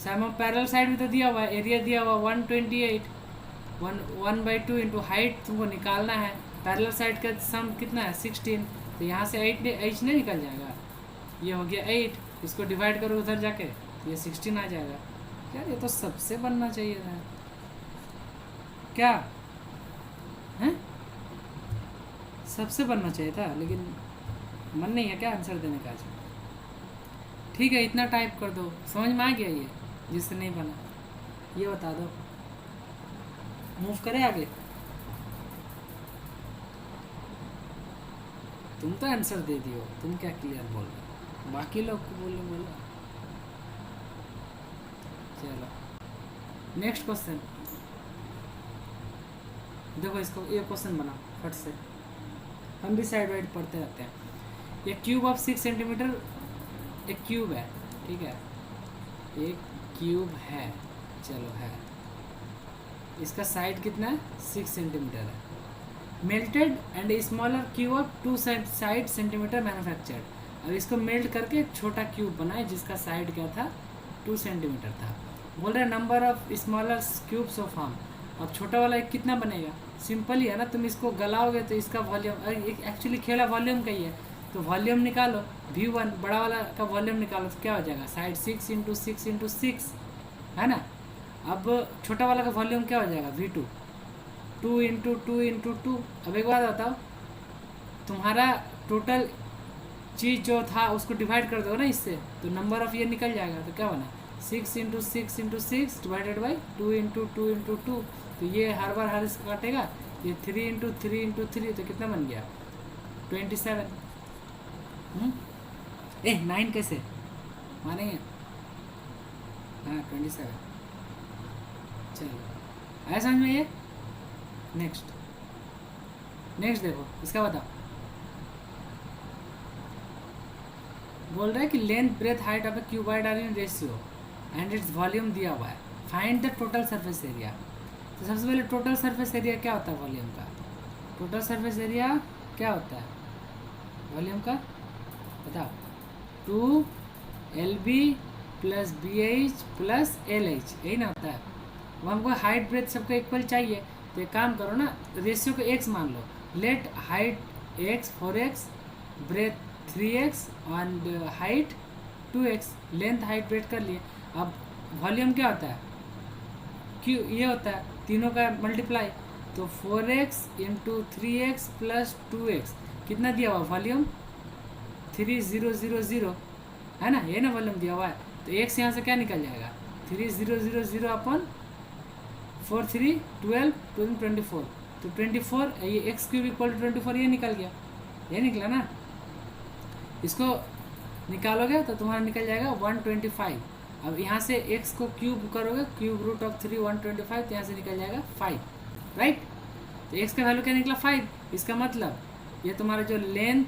Sum of parallel side भी तो दिया हुआ है, एरिया दिया हुआ 128, 1/2 इंटू हाइट तुमको निकालना है, पैरेलल साइड का सम कितना है 16, तो यहाँ से 8 नहीं निकल जाएगा, ये हो गया 8, इसको डिवाइड करो उधर जाके, ये 16 आ जाएगा। यार ये तो सबसे बनना चाहिए था, क्या हैं, सबसे बनना चाहिए था, लेकिन मन नहीं है क्या आंसर देने का आज। ठीक है इतना टाइप कर दो, समझ में आ गया ये, जिससे नहीं बना ये बता दो, मूव करें आगे। तुम तो आंसर दे दियो, तुम क्या क्लियर बोल रहे, बाकी लोग को बोलो। चलो नेक्स्ट क्वेश्चन देखो, इसको ये क्वेश्चन बनाओ फट से, हम भी साइड वाइड पढ़ते रहते हैं। ये क्यूब ऑफ 6 सेंटीमीटर, एक क्यूब है, ठीक है, एक क्यूब है, चलो है, इसका साइड कितना है 6 सेंटीमीटर है। Melted and smaller cube of 2 side centimetre manufactured. अब इसको मेल्ट करके एक छोटा क्यूब बनाए जिसका साइड क्या था 2 सेंटीमीटर था। बोल रहे number of smaller cubes of form. अब छोटा वाला एक कितना बनेगा, सिंपल ही है ना, तुम इसको गलाओगे तो इसका वॉल्यूम, एक्चुअली खेला वॉल्यूम का ही है, तो वॉल्यूम निकालो V1, बड़ा वाला का वॉल्यूम निकालो तो क्या हो जाएगा साइड 6 इंटू 6 इंटू 6, है ना। अब छोटा वाला का वॉल्यूम क्या हो जाएगा V2, 2 इंटू 2 इंटू 2। अब एक बात बताओ, तुम्हारा टोटल चीज़ जो था उसको डिवाइड कर दो ना इससे, तो नंबर ऑफ ये निकल जाएगा, तो क्या बना 6 into 6 into 6 divided by 2 into 2 into 2, तो ये हर बार हर इसका काटेगा, ये 3 इंटू 3 इंटू 3, तो कितना बन गया 27। 9 कैसे मानेंगे, हाँ 27। चलो आया समझ में ये। नेक्स्ट देखो इसका बताओ, बोल रहा है कि length breadth height of a cuboid are in ratio and its volume दिया हुआ है, find the total surface area. तो सबसे पहले टोटल सरफेस एरिया क्या होता है वॉल्यूम का, टोटल सरफेस एरिया क्या होता है वॉल्यूम का बताओ, 2LB plus BH plus LH, यही ना होता है। वो हमको हाइट ब्रेथ सबको इक्वल चाहिए, तो एक काम करो ना, रेशियो को x मान लो, let height x 4x, breadth 3x and height 2x, length height breadth कर लिए। अब वॉल्यूम क्या होता है क्यू, ये होता है तीनों का मल्टीप्लाई, तो 4x into 3x plus 2x कितना दिया हुआ वॉल्यूम 3000 है ना, ये ना वॉल्यूम दिया हुआ है, तो x यहाँ से क्या निकल जाएगा 3000 अपन 4 3 12 2 24, तो 24 ये x क्यूब इक्वल टू 24, ये निकल गया, ये निकला ना। इसको निकालोगे तो तुम्हारा निकल जाएगा 125। अब यहाँ से x को क्यूब करोगे, क्यूब रूट ऑफ 3 125, तो यहाँ से निकल जाएगा 5, राइट। तो x का वैल्यू क्या निकला 5, इसका मतलब ये तुम्हारा जो लेंथ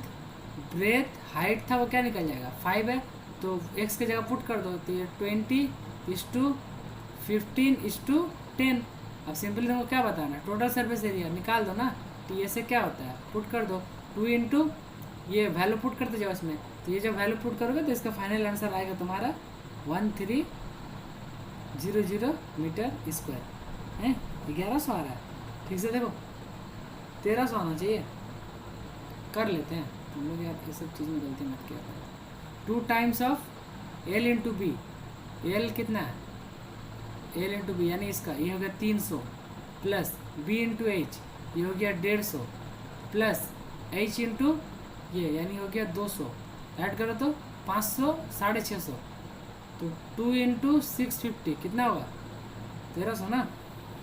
ब्रेथ हाइट था वो क्या निकल जाएगा 5 है, तो x की जगह पुट कर दो, तो ये 20:15:10। अब सिंपली तुमको क्या बताना, टोटल सरफेस एरिया निकाल दो ना, तो ये से क्या होता है पुट कर दो 2 इंटू ये वैल्यू पुट करते जाओ इसमें, तो ये जब वैल्यू पुट करोगे तो इसका फाइनल आंसर आएगा तुम्हारा 1300 मीटर स्क्वायर है। 1100 आ रहा है, ठीक से देखो 1300 आना चाहिए, कर लेते हैं तुम लोग यार, ये सब चीज़ में गलती मत किया करो। 2 times of L into B, L कितना है, एल इंटू बी यानी इसका ये हो गया 300 प्लस बी इंटू एच ये हो गया 150 प्लस एच इंटू ये यानी हो गया 200, ऐड करो तो 500 650, तो 2 इंटू 650 कितना होगा 1300 ना।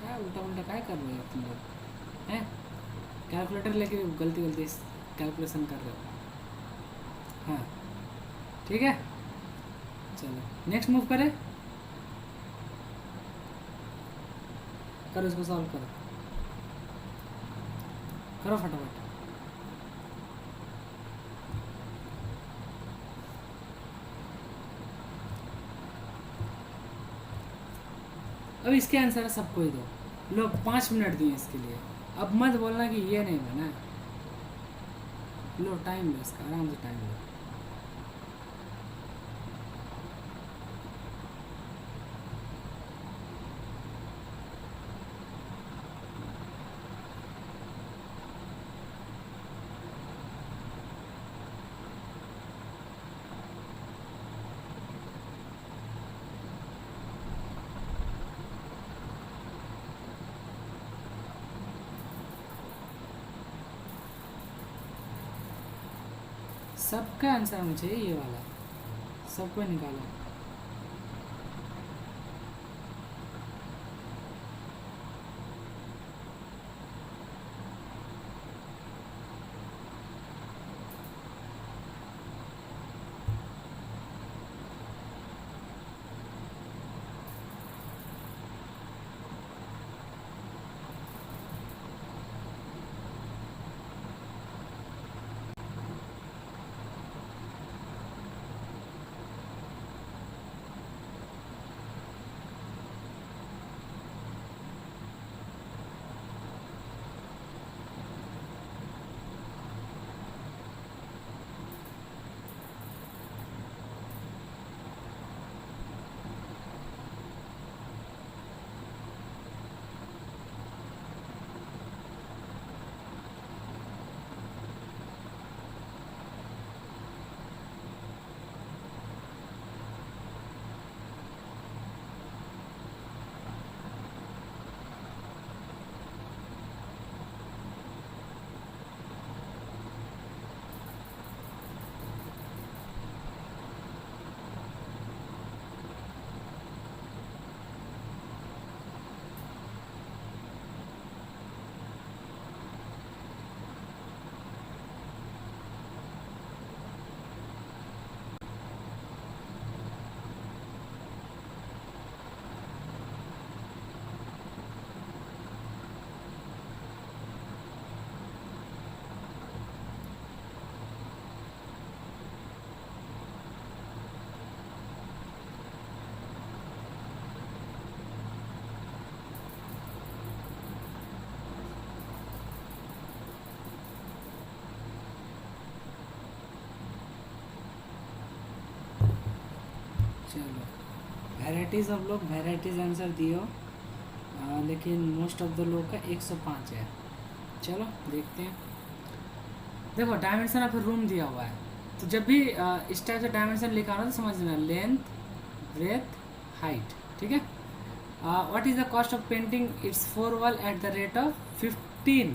क्या उल्टा उल्टा क्या कर रहे हो तुम लोग हैं, कैलकुलेटर लेके गलती गलती कैलकुलेशन कर रहे हो। हाँ ठीक है, चलो नेक्स्ट मूव करें, करो इसको सॉल्व करो, करो फटाफट। अब इसके आंसर है सबको ही दो, लोग 5 मिनट दिए इसके लिए, अब मत बोलना कि ये नहीं बना। लो टाइम लो इसका, आराम से टाइम लो। सबका आंसर होना चाहिए ये वाला, सबको निकालो। चलो वेराइटीज़ ऑफ लोग वेराइटीज़ आंसर दिए हो, लेकिन मोस्ट ऑफ द लोग का 105 है। चलो देखते हैं, देखो डायमेंशन ऑफ रूम दिया हुआ है, तो जब भी इस टाइप से डायमेंशन लिखा हो तो समझना लेंथ ब्रेथ हाइट, ठीक है। What is the cost of painting it's 4 wall at the rate of 15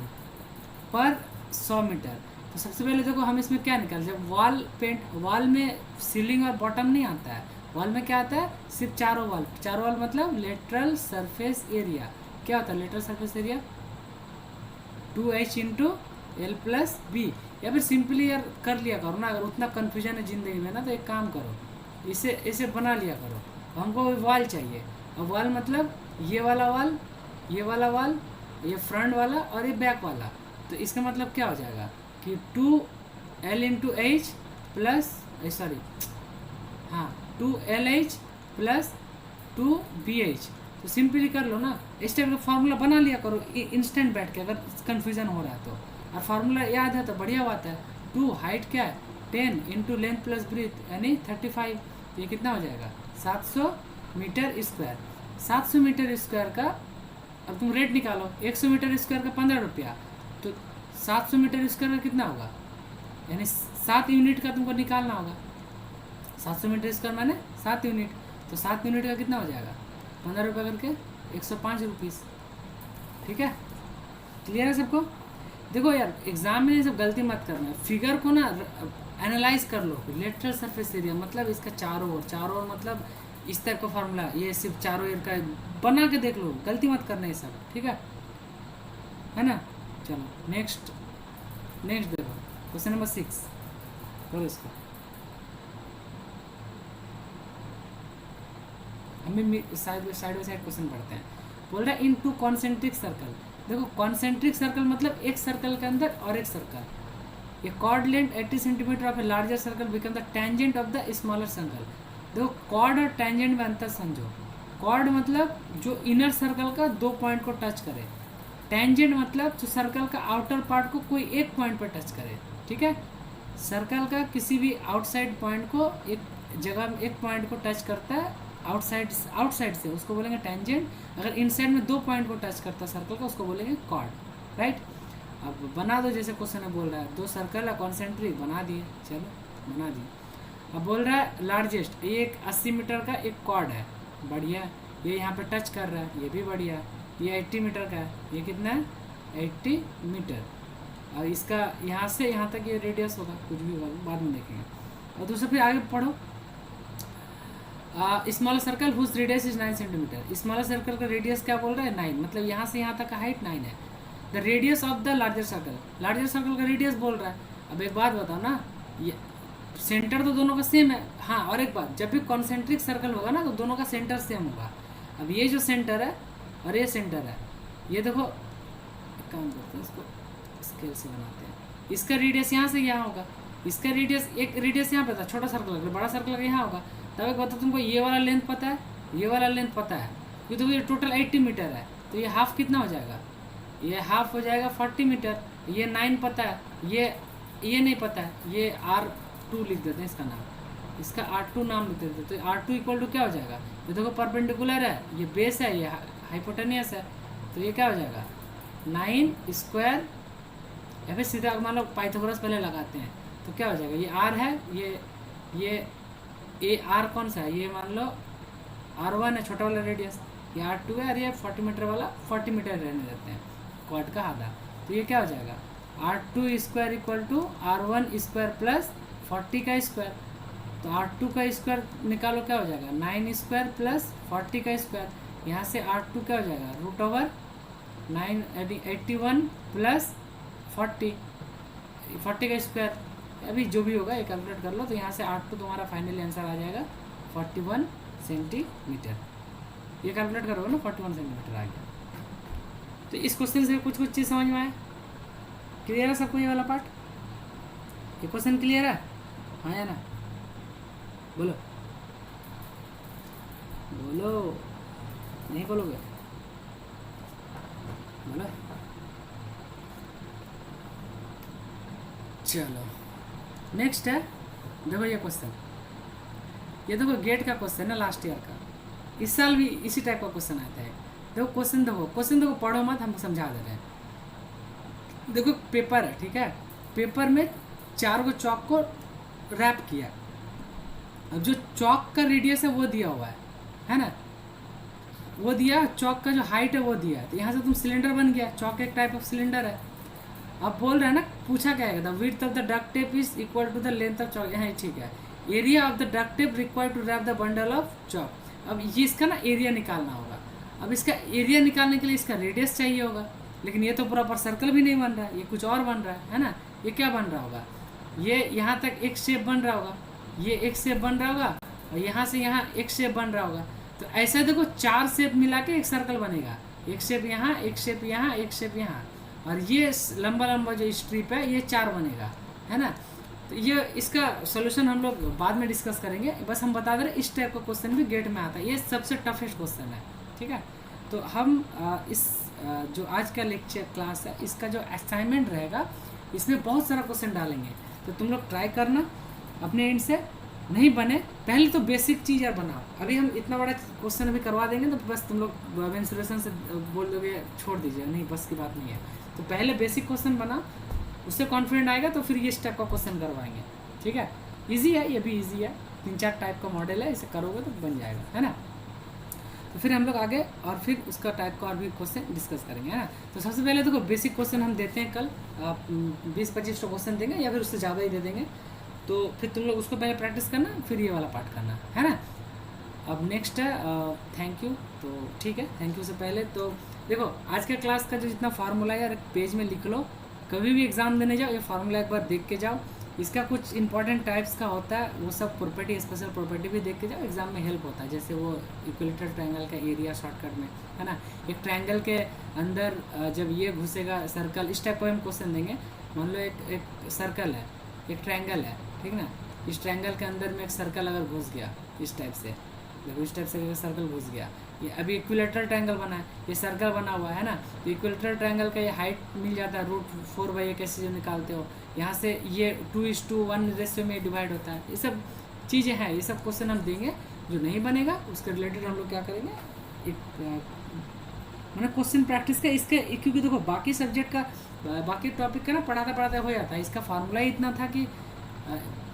पर 100 मीटर। तो सबसे पहले देखो हम इसमें क्या निकाल, जब वॉल पेंट, वॉल में सीलिंग और बॉटम नहीं आता है, वॉल में क्या आता है सिर्फ चारों वॉल मतलब लेटरल सरफेस एरिया। क्या होता है lateral surface area 2h into L plus B, या फिर सिंपली यार कर लिया करो ना, अगर उतना कन्फ्यूजन है ज़िंदगी में ना तो एक काम करो इसे बना लिया करो। हमको वॉल चाहिए, अब वॉल मतलब ये वाला वॉल, ये वाला वॉल, ये फ्रंट वाला और ये बैक वाला, तो इसका मतलब क्या हो जाएगा कि 2l into H plus sorry हाँ 2LH प्लस 2BH, तो सिंपली कर लो ना, इस टाइप का फार्मूला बना लिया करो इंस्टेंट बैठ के, अगर कन्फ्यूजन हो रहा है तो। और फार्मूला याद है तो बढ़िया बात है। 2 हाइट क्या है 10 इंटू लेंथ प्लस ब्रीथ यानी 35, ये कितना हो जाएगा 700 मीटर स्क्वायर। 700 मीटर स्क्वायर का अब तुम रेट निकालो, 100 मीटर स्क्वायर का 15 रुपया, तो 700 मीटर स्क्वायर का कितना होगा यानी 7 यूनिट का तुमको निकालना होगा। 700 मीटर स्क्वायर माने 7 यूनिट, तो 7 यूनिट का कितना हो जाएगा 15 रुपये करके 105 रुपीज़। ठीक है, क्लियर है सबको? देखो यार एग्जाम में ये सब गलती मत करना, फिगर को ना एनालाइज कर लो। लेटरल सरफेस एरिया मतलब इसका चारों ओर मतलब इस टाइप का फार्मूला, ये सिर्फ चारों ओर का बना के देख लो, गलती मत करना ये सब, ठीक है ना। चलो नेक्स्ट देखो क्वेश्चन नंबर 6, करो इसको। हम साइड बाई साइड क्वेश्चन पढ़ते हैं। बोल रहा है इन टू कॉन्सेंट्रिक सर्कल। देखो कॉन्सेंट्रिक सर्कल मतलब एक सर्कल के अंदर और एक सर्कल, ये chord length 80 centimetre of a larger circle become the tangent of the smaller circle. देखो कॉर्ड और टेंजेंट में अंतर समझो। कॉर्ड मतलब जो इनर सर्कल का 2 पॉइंट को टच करे, टेंजेंट मतलब जो सर्कल का आउटर पार्ट को कोई एक पॉइंट पर टच करे। ठीक है, सर्कल का किसी भी आउटसाइड पॉइंट को एक जगह में एक पॉइंट को टच करता है आउटसाइड से, उसको बोलेंगे टेंजेंट। अगर इनसाइड में 2 पॉइंट को टच करता है सर्कल का, उसको बोलेंगे कॉर्ड। राइट, अब बना दो जैसे क्वेश्चन में बोल रहा है, 2 सर्कल है कॉन्सेंट्रिक, बना दिए, चलो बना दिए। अब बोल रहा है लार्जेस्ट, ये एक 80 मीटर का एक कॉर्ड है, बढ़िया, ये यहाँ पे टच कर रहा है, ये भी बढ़िया। ये 80 मीटर का है, ये कितना है 80 मीटर, और इसका यहाँ से यहाँ तक ये रेडियस होगा, कुछ भी होगा बाद में देखेंगे। और दूसरा फिर आगे पढ़ो, smaller circle whose radius is 9 centimetre. Smaller circle का रेडियस क्या बोल रहा है 9, मतलब यहाँ से यहाँ तक का हाइट 9 है। The radius of the larger circle का रेडियस बोल रहा है। अब एक बात बताओ ना, ये सेंटर तो दोनों का सेम है। हाँ, और एक बात, जब भी कॉन्सेंट्रिक सर्कल होगा ना तो दोनों का सेंटर सेम होगा। अब ये जो सेंटर है और ये सेंटर है, ये देखो एक काम करते हैं, इसको स्केल से बनाते हैं। इसका रेडियस यहाँ से यहाँ होगा, इसका रेडियस, एक रेडियस यहाँ पे था, छोटा सर्कल अगर बड़ा सर्कल यहाँ होगा। तब एक बात, तुमको ये वाला लेंथ पता है, ये वाला लेंथ पता है, ये तो ये टोटल 80 मीटर है, तो ये हाफ कितना हो जाएगा, ये हाफ हो जाएगा 40 मीटर। ये 9 पता है, ये नहीं पता है, ये R2 लिख देते हैं इसका नाम, इसका R2 नाम लिख देते हैं। तो R2 इक्वल टू क्या हो जाएगा, ये देखो परपेंडिकुलर है, ये बेस है, ये हाइपोटेनियस है, तो ये क्या हो जाएगा 9 स्क्वायर, या फिर सीधा मान लो पाइथागोरस पहले लगाते हैं तो क्या हो जाएगा, ये R है, ये R कौन सा है, ये मान लो R1 है छोटा वाला रेडियस, ये R2 है, और ये 40 मीटर वाला 40 मीटर रहने देते हैं क्वाड का आधा। तो ये क्या हो जाएगा R2 square equal to R1 square plus 40 का स्क्वायर। तो R2 का स्क्वायर निकालो, क्या हो जाएगा 9 स्क्वायर प्लस 40 का स्क्वायर। यहाँ से R2 क्या हो जाएगा रूट ओवर 81 प्लस 40 का स्क्वायर। अभी जो भी होगा ये कैलकुलेट कर लो। तो यहाँ से R2 तुम्हारा फाइनली आंसर आ जाएगा 41 सेंटीमीटर। ये कैलकुलेट करोगे ना 41 सेंटीमीटर आ गया। तो इस क्वेश्चन से कुछ चीज़ समझ में आए, क्लियर है सबको ये वाला पार्ट, ये क्वेश्चन क्लियर है? हाँ या ना, बोलो बोलो, नहीं बोलोगे बोलो। चलो नेक्स्ट है, देखो ये क्वेश्चन, ये देखो गेट का क्वेश्चन है लास्ट ईयर का, इस साल भी इसी टाइप का क्वेश्चन आता है। देखो क्वेश्चन देखो पढ़ो मत, हम समझा दे रहे हैं। देखो पेपर है, ठीक है, पेपर में 4 को चौक को रैप किया। अब जो चौक का रेडियस है वो दिया हुआ है ना, वो दिया, चौक का जो हाइट है वो दिया है। तो यहाँ से तुम सिलेंडर बन गया, चौक एक टाइप ऑफ सिलेंडर है। अब बोल रहा है ना, पूछा क्या है, the width of the duct tape is equal to the length of chalk. यहाँ ठीक है, area of the duct tape required to wrap the bundle of chalk. अब ये इसका ना एरिया निकालना होगा। अब इसका एरिया निकालने के लिए इसका रेडियस चाहिए होगा, लेकिन ये तो प्रॉपर सर्कल भी नहीं बन रहा है, ये कुछ और बन रहा है ना। ये क्या बन रहा होगा, ये यहाँ तक एक शेप बन रहा होगा, ये एक शेप बन रहा होगा, और यहाँ से यहाँ एक शेप बन रहा होगा। तो ऐसा देखो 4 शेप मिला के एक सर्कल बनेगा, एक शेप यहाँ, एक शेप यहाँ, एक शेप यहाँ, और ये लंबा लंबा जो स्ट्रिप है ये 4 बनेगा, है ना। तो ये इसका सोल्यूशन हम लोग बाद में डिस्कस करेंगे, बस हम बता दे रहे इस टाइप का क्वेश्चन भी गेट में आता है, ये सबसे टफेस्ट क्वेश्चन है, ठीक है। तो हम इस जो आज का लेक्चर क्लास है, इसका जो असाइनमेंट रहेगा इसमें बहुत सारा क्वेश्चन डालेंगे। तो तुम लोग ट्राई करना अपने एंड से, नहीं बने पहले तो बेसिक चीज़ यार बनाओ। अभी हम इतना बड़ा क्वेश्चन अभी करवा देंगे तो बस तुम लोग मेंसुरेशन से बोल दोगे छोड़ दीजिए, नहीं बस की बात नहीं है। तो पहले बेसिक क्वेश्चन बना, उससे कॉन्फिडेंट आएगा तो फिर ये इस टाइप का क्वेश्चन करवाएंगे, ठीक है। ईजी है, ये भी ईजी है, 3-4 टाइप का मॉडल है, इसे करोगे तो बन जाएगा, है ना। तो फिर हम लोग आगे और फिर उसका टाइप का और भी क्वेश्चन डिस्कस करेंगे, है ना। तो सबसे पहले देखो बेसिक क्वेश्चन हम देते हैं कल, 20-25 क्वेश्चन देंगे या फिर उससे ज़्यादा ही दे देंगे। तो फिर तुम लोग उसको पहले प्रैक्टिस करना, फिर ये वाला पार्ट करना, है ना। अब नेक्स्ट है थैंक यू। तो ठीक है, थैंक यू से पहले तो देखो आज के क्लास का जो जितना फार्मूला है यार पेज में लिख लो, कभी भी एग्जाम देने जाओ ये फार्मूला एक बार देख के जाओ। इसका कुछ इंपॉर्टेंट टाइप्स का होता है, वो सब प्रॉपर्टी, स्पेशल प्रॉपर्टी भी देख के जाओ, एग्जाम में हेल्प होता है। जैसे वो इक्विलेटरल ट्रायंगल का एरिया शॉर्टकट में, है ना। एक ट्रायंगल के अंदर जब ये घुसेगा सर्कल, इस टाइप का हम क्वेश्चन देंगे। मान लो एक सर्कल है, एक ट्रायंगल है, ठीक ना। इस ट्रायंगल के अंदर में एक सर्कल अगर घुस गया इस टाइप से, देखो इस टाइप से अगर सर्कल घुस गया, ये अभी इक्विलेटरल ट्रायंगल बना है, ये सर्कल बना हुआ है ना। तो इक्विलेटरल ट्रायंगल का ये हाइट मिल जाता है √4 कैसे जो निकालते हो, यहाँ से ये 2:1 रेशियो में डिवाइड होता है। ये सब चीज़ें हैं, ये सब क्वेश्चन हम देंगे। जो नहीं बनेगा उसके रिलेटेड हम लोग क्या करेंगे, मैंने क्वेश्चन प्रैक्टिस का इसके, क्योंकि देखो बाकी सब्जेक्ट का बाकी टॉपिक का ना पढ़ाते पढ़ाते हो जाता है। इसका फार्मूला ही इतना था कि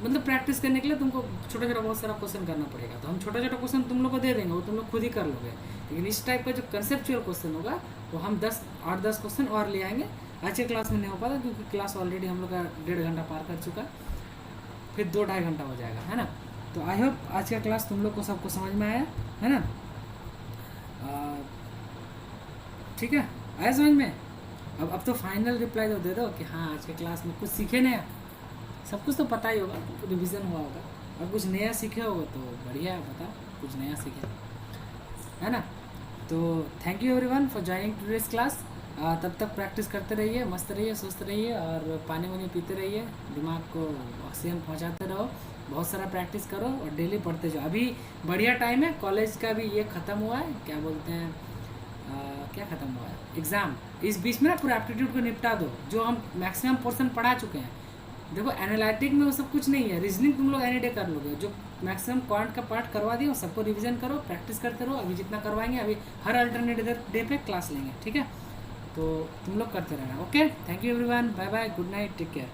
मतलब प्रैक्टिस करने के लिए तुमको छोटा छोटा बहुत सारा क्वेश्चन करना पड़ेगा। तो हम छोटा छोटा क्वेश्चन तुम लोग को दे देंगे, वो तुम लोग खुद ही कर लोगे। लेकिन इस टाइप का जो कंसेप्चुअल क्वेश्चन होगा वो हम 8-10 क्वेश्चन और ले आएंगे। आज के क्लास में नहीं हो पाता क्योंकि क्लास ऑलरेडी हम लोग का 1.5 घंटा पार कर चुका, फिर 2-2.5 घंटा हो जाएगा, है ना। तो आई होप आज का क्लास तुम लोग को सबको समझ में आया, है ना। ठीक है, आया समझ में। अब तो फाइनल रिप्लाई तो दे दो कि हाँ आज के क्लास में कुछ सीखे नया। सब कुछ तो पता ही होगा, रिवीजन हुआ होगा, और कुछ नया सीखे होगा तो बढ़िया है, बता कुछ नया सीखे, है ना। तो thank you everyone for joining today's class. तब तक प्रैक्टिस करते रहिए, मस्त रहिए, स्वस्थ रहिए, और पानी वानी पीते रहिए, दिमाग को ऑक्सीजन पहुंचाते रहो, बहुत सारा प्रैक्टिस करो और डेली पढ़ते जाओ। अभी बढ़िया टाइम है, कॉलेज का भी ये ख़त्म हुआ है, क्या बोलते हैं क्या ख़त्म हुआ है, एग्ज़ाम। इस बीच में ना पूरा एप्टीट्यूड को निपटा दो, जो हम मैक्सिमम पोर्शन पढ़ा चुके हैं। देखो एनालिटिक में वो सब कुछ नहीं है, रीजनिंग तुम लोग एनी डे कर लोगे। जो मैक्सिमम पॉइंट का पार्ट करवा दिया सबको रिवीजन करो, प्रैक्टिस करते रहो। अभी जितना करवाएंगे, अभी हर अल्टरनेट डे पे क्लास लेंगे, ठीक है। तो तुम लोग करते रहना। Okay, thank you everyone, bye bye, good night, take care.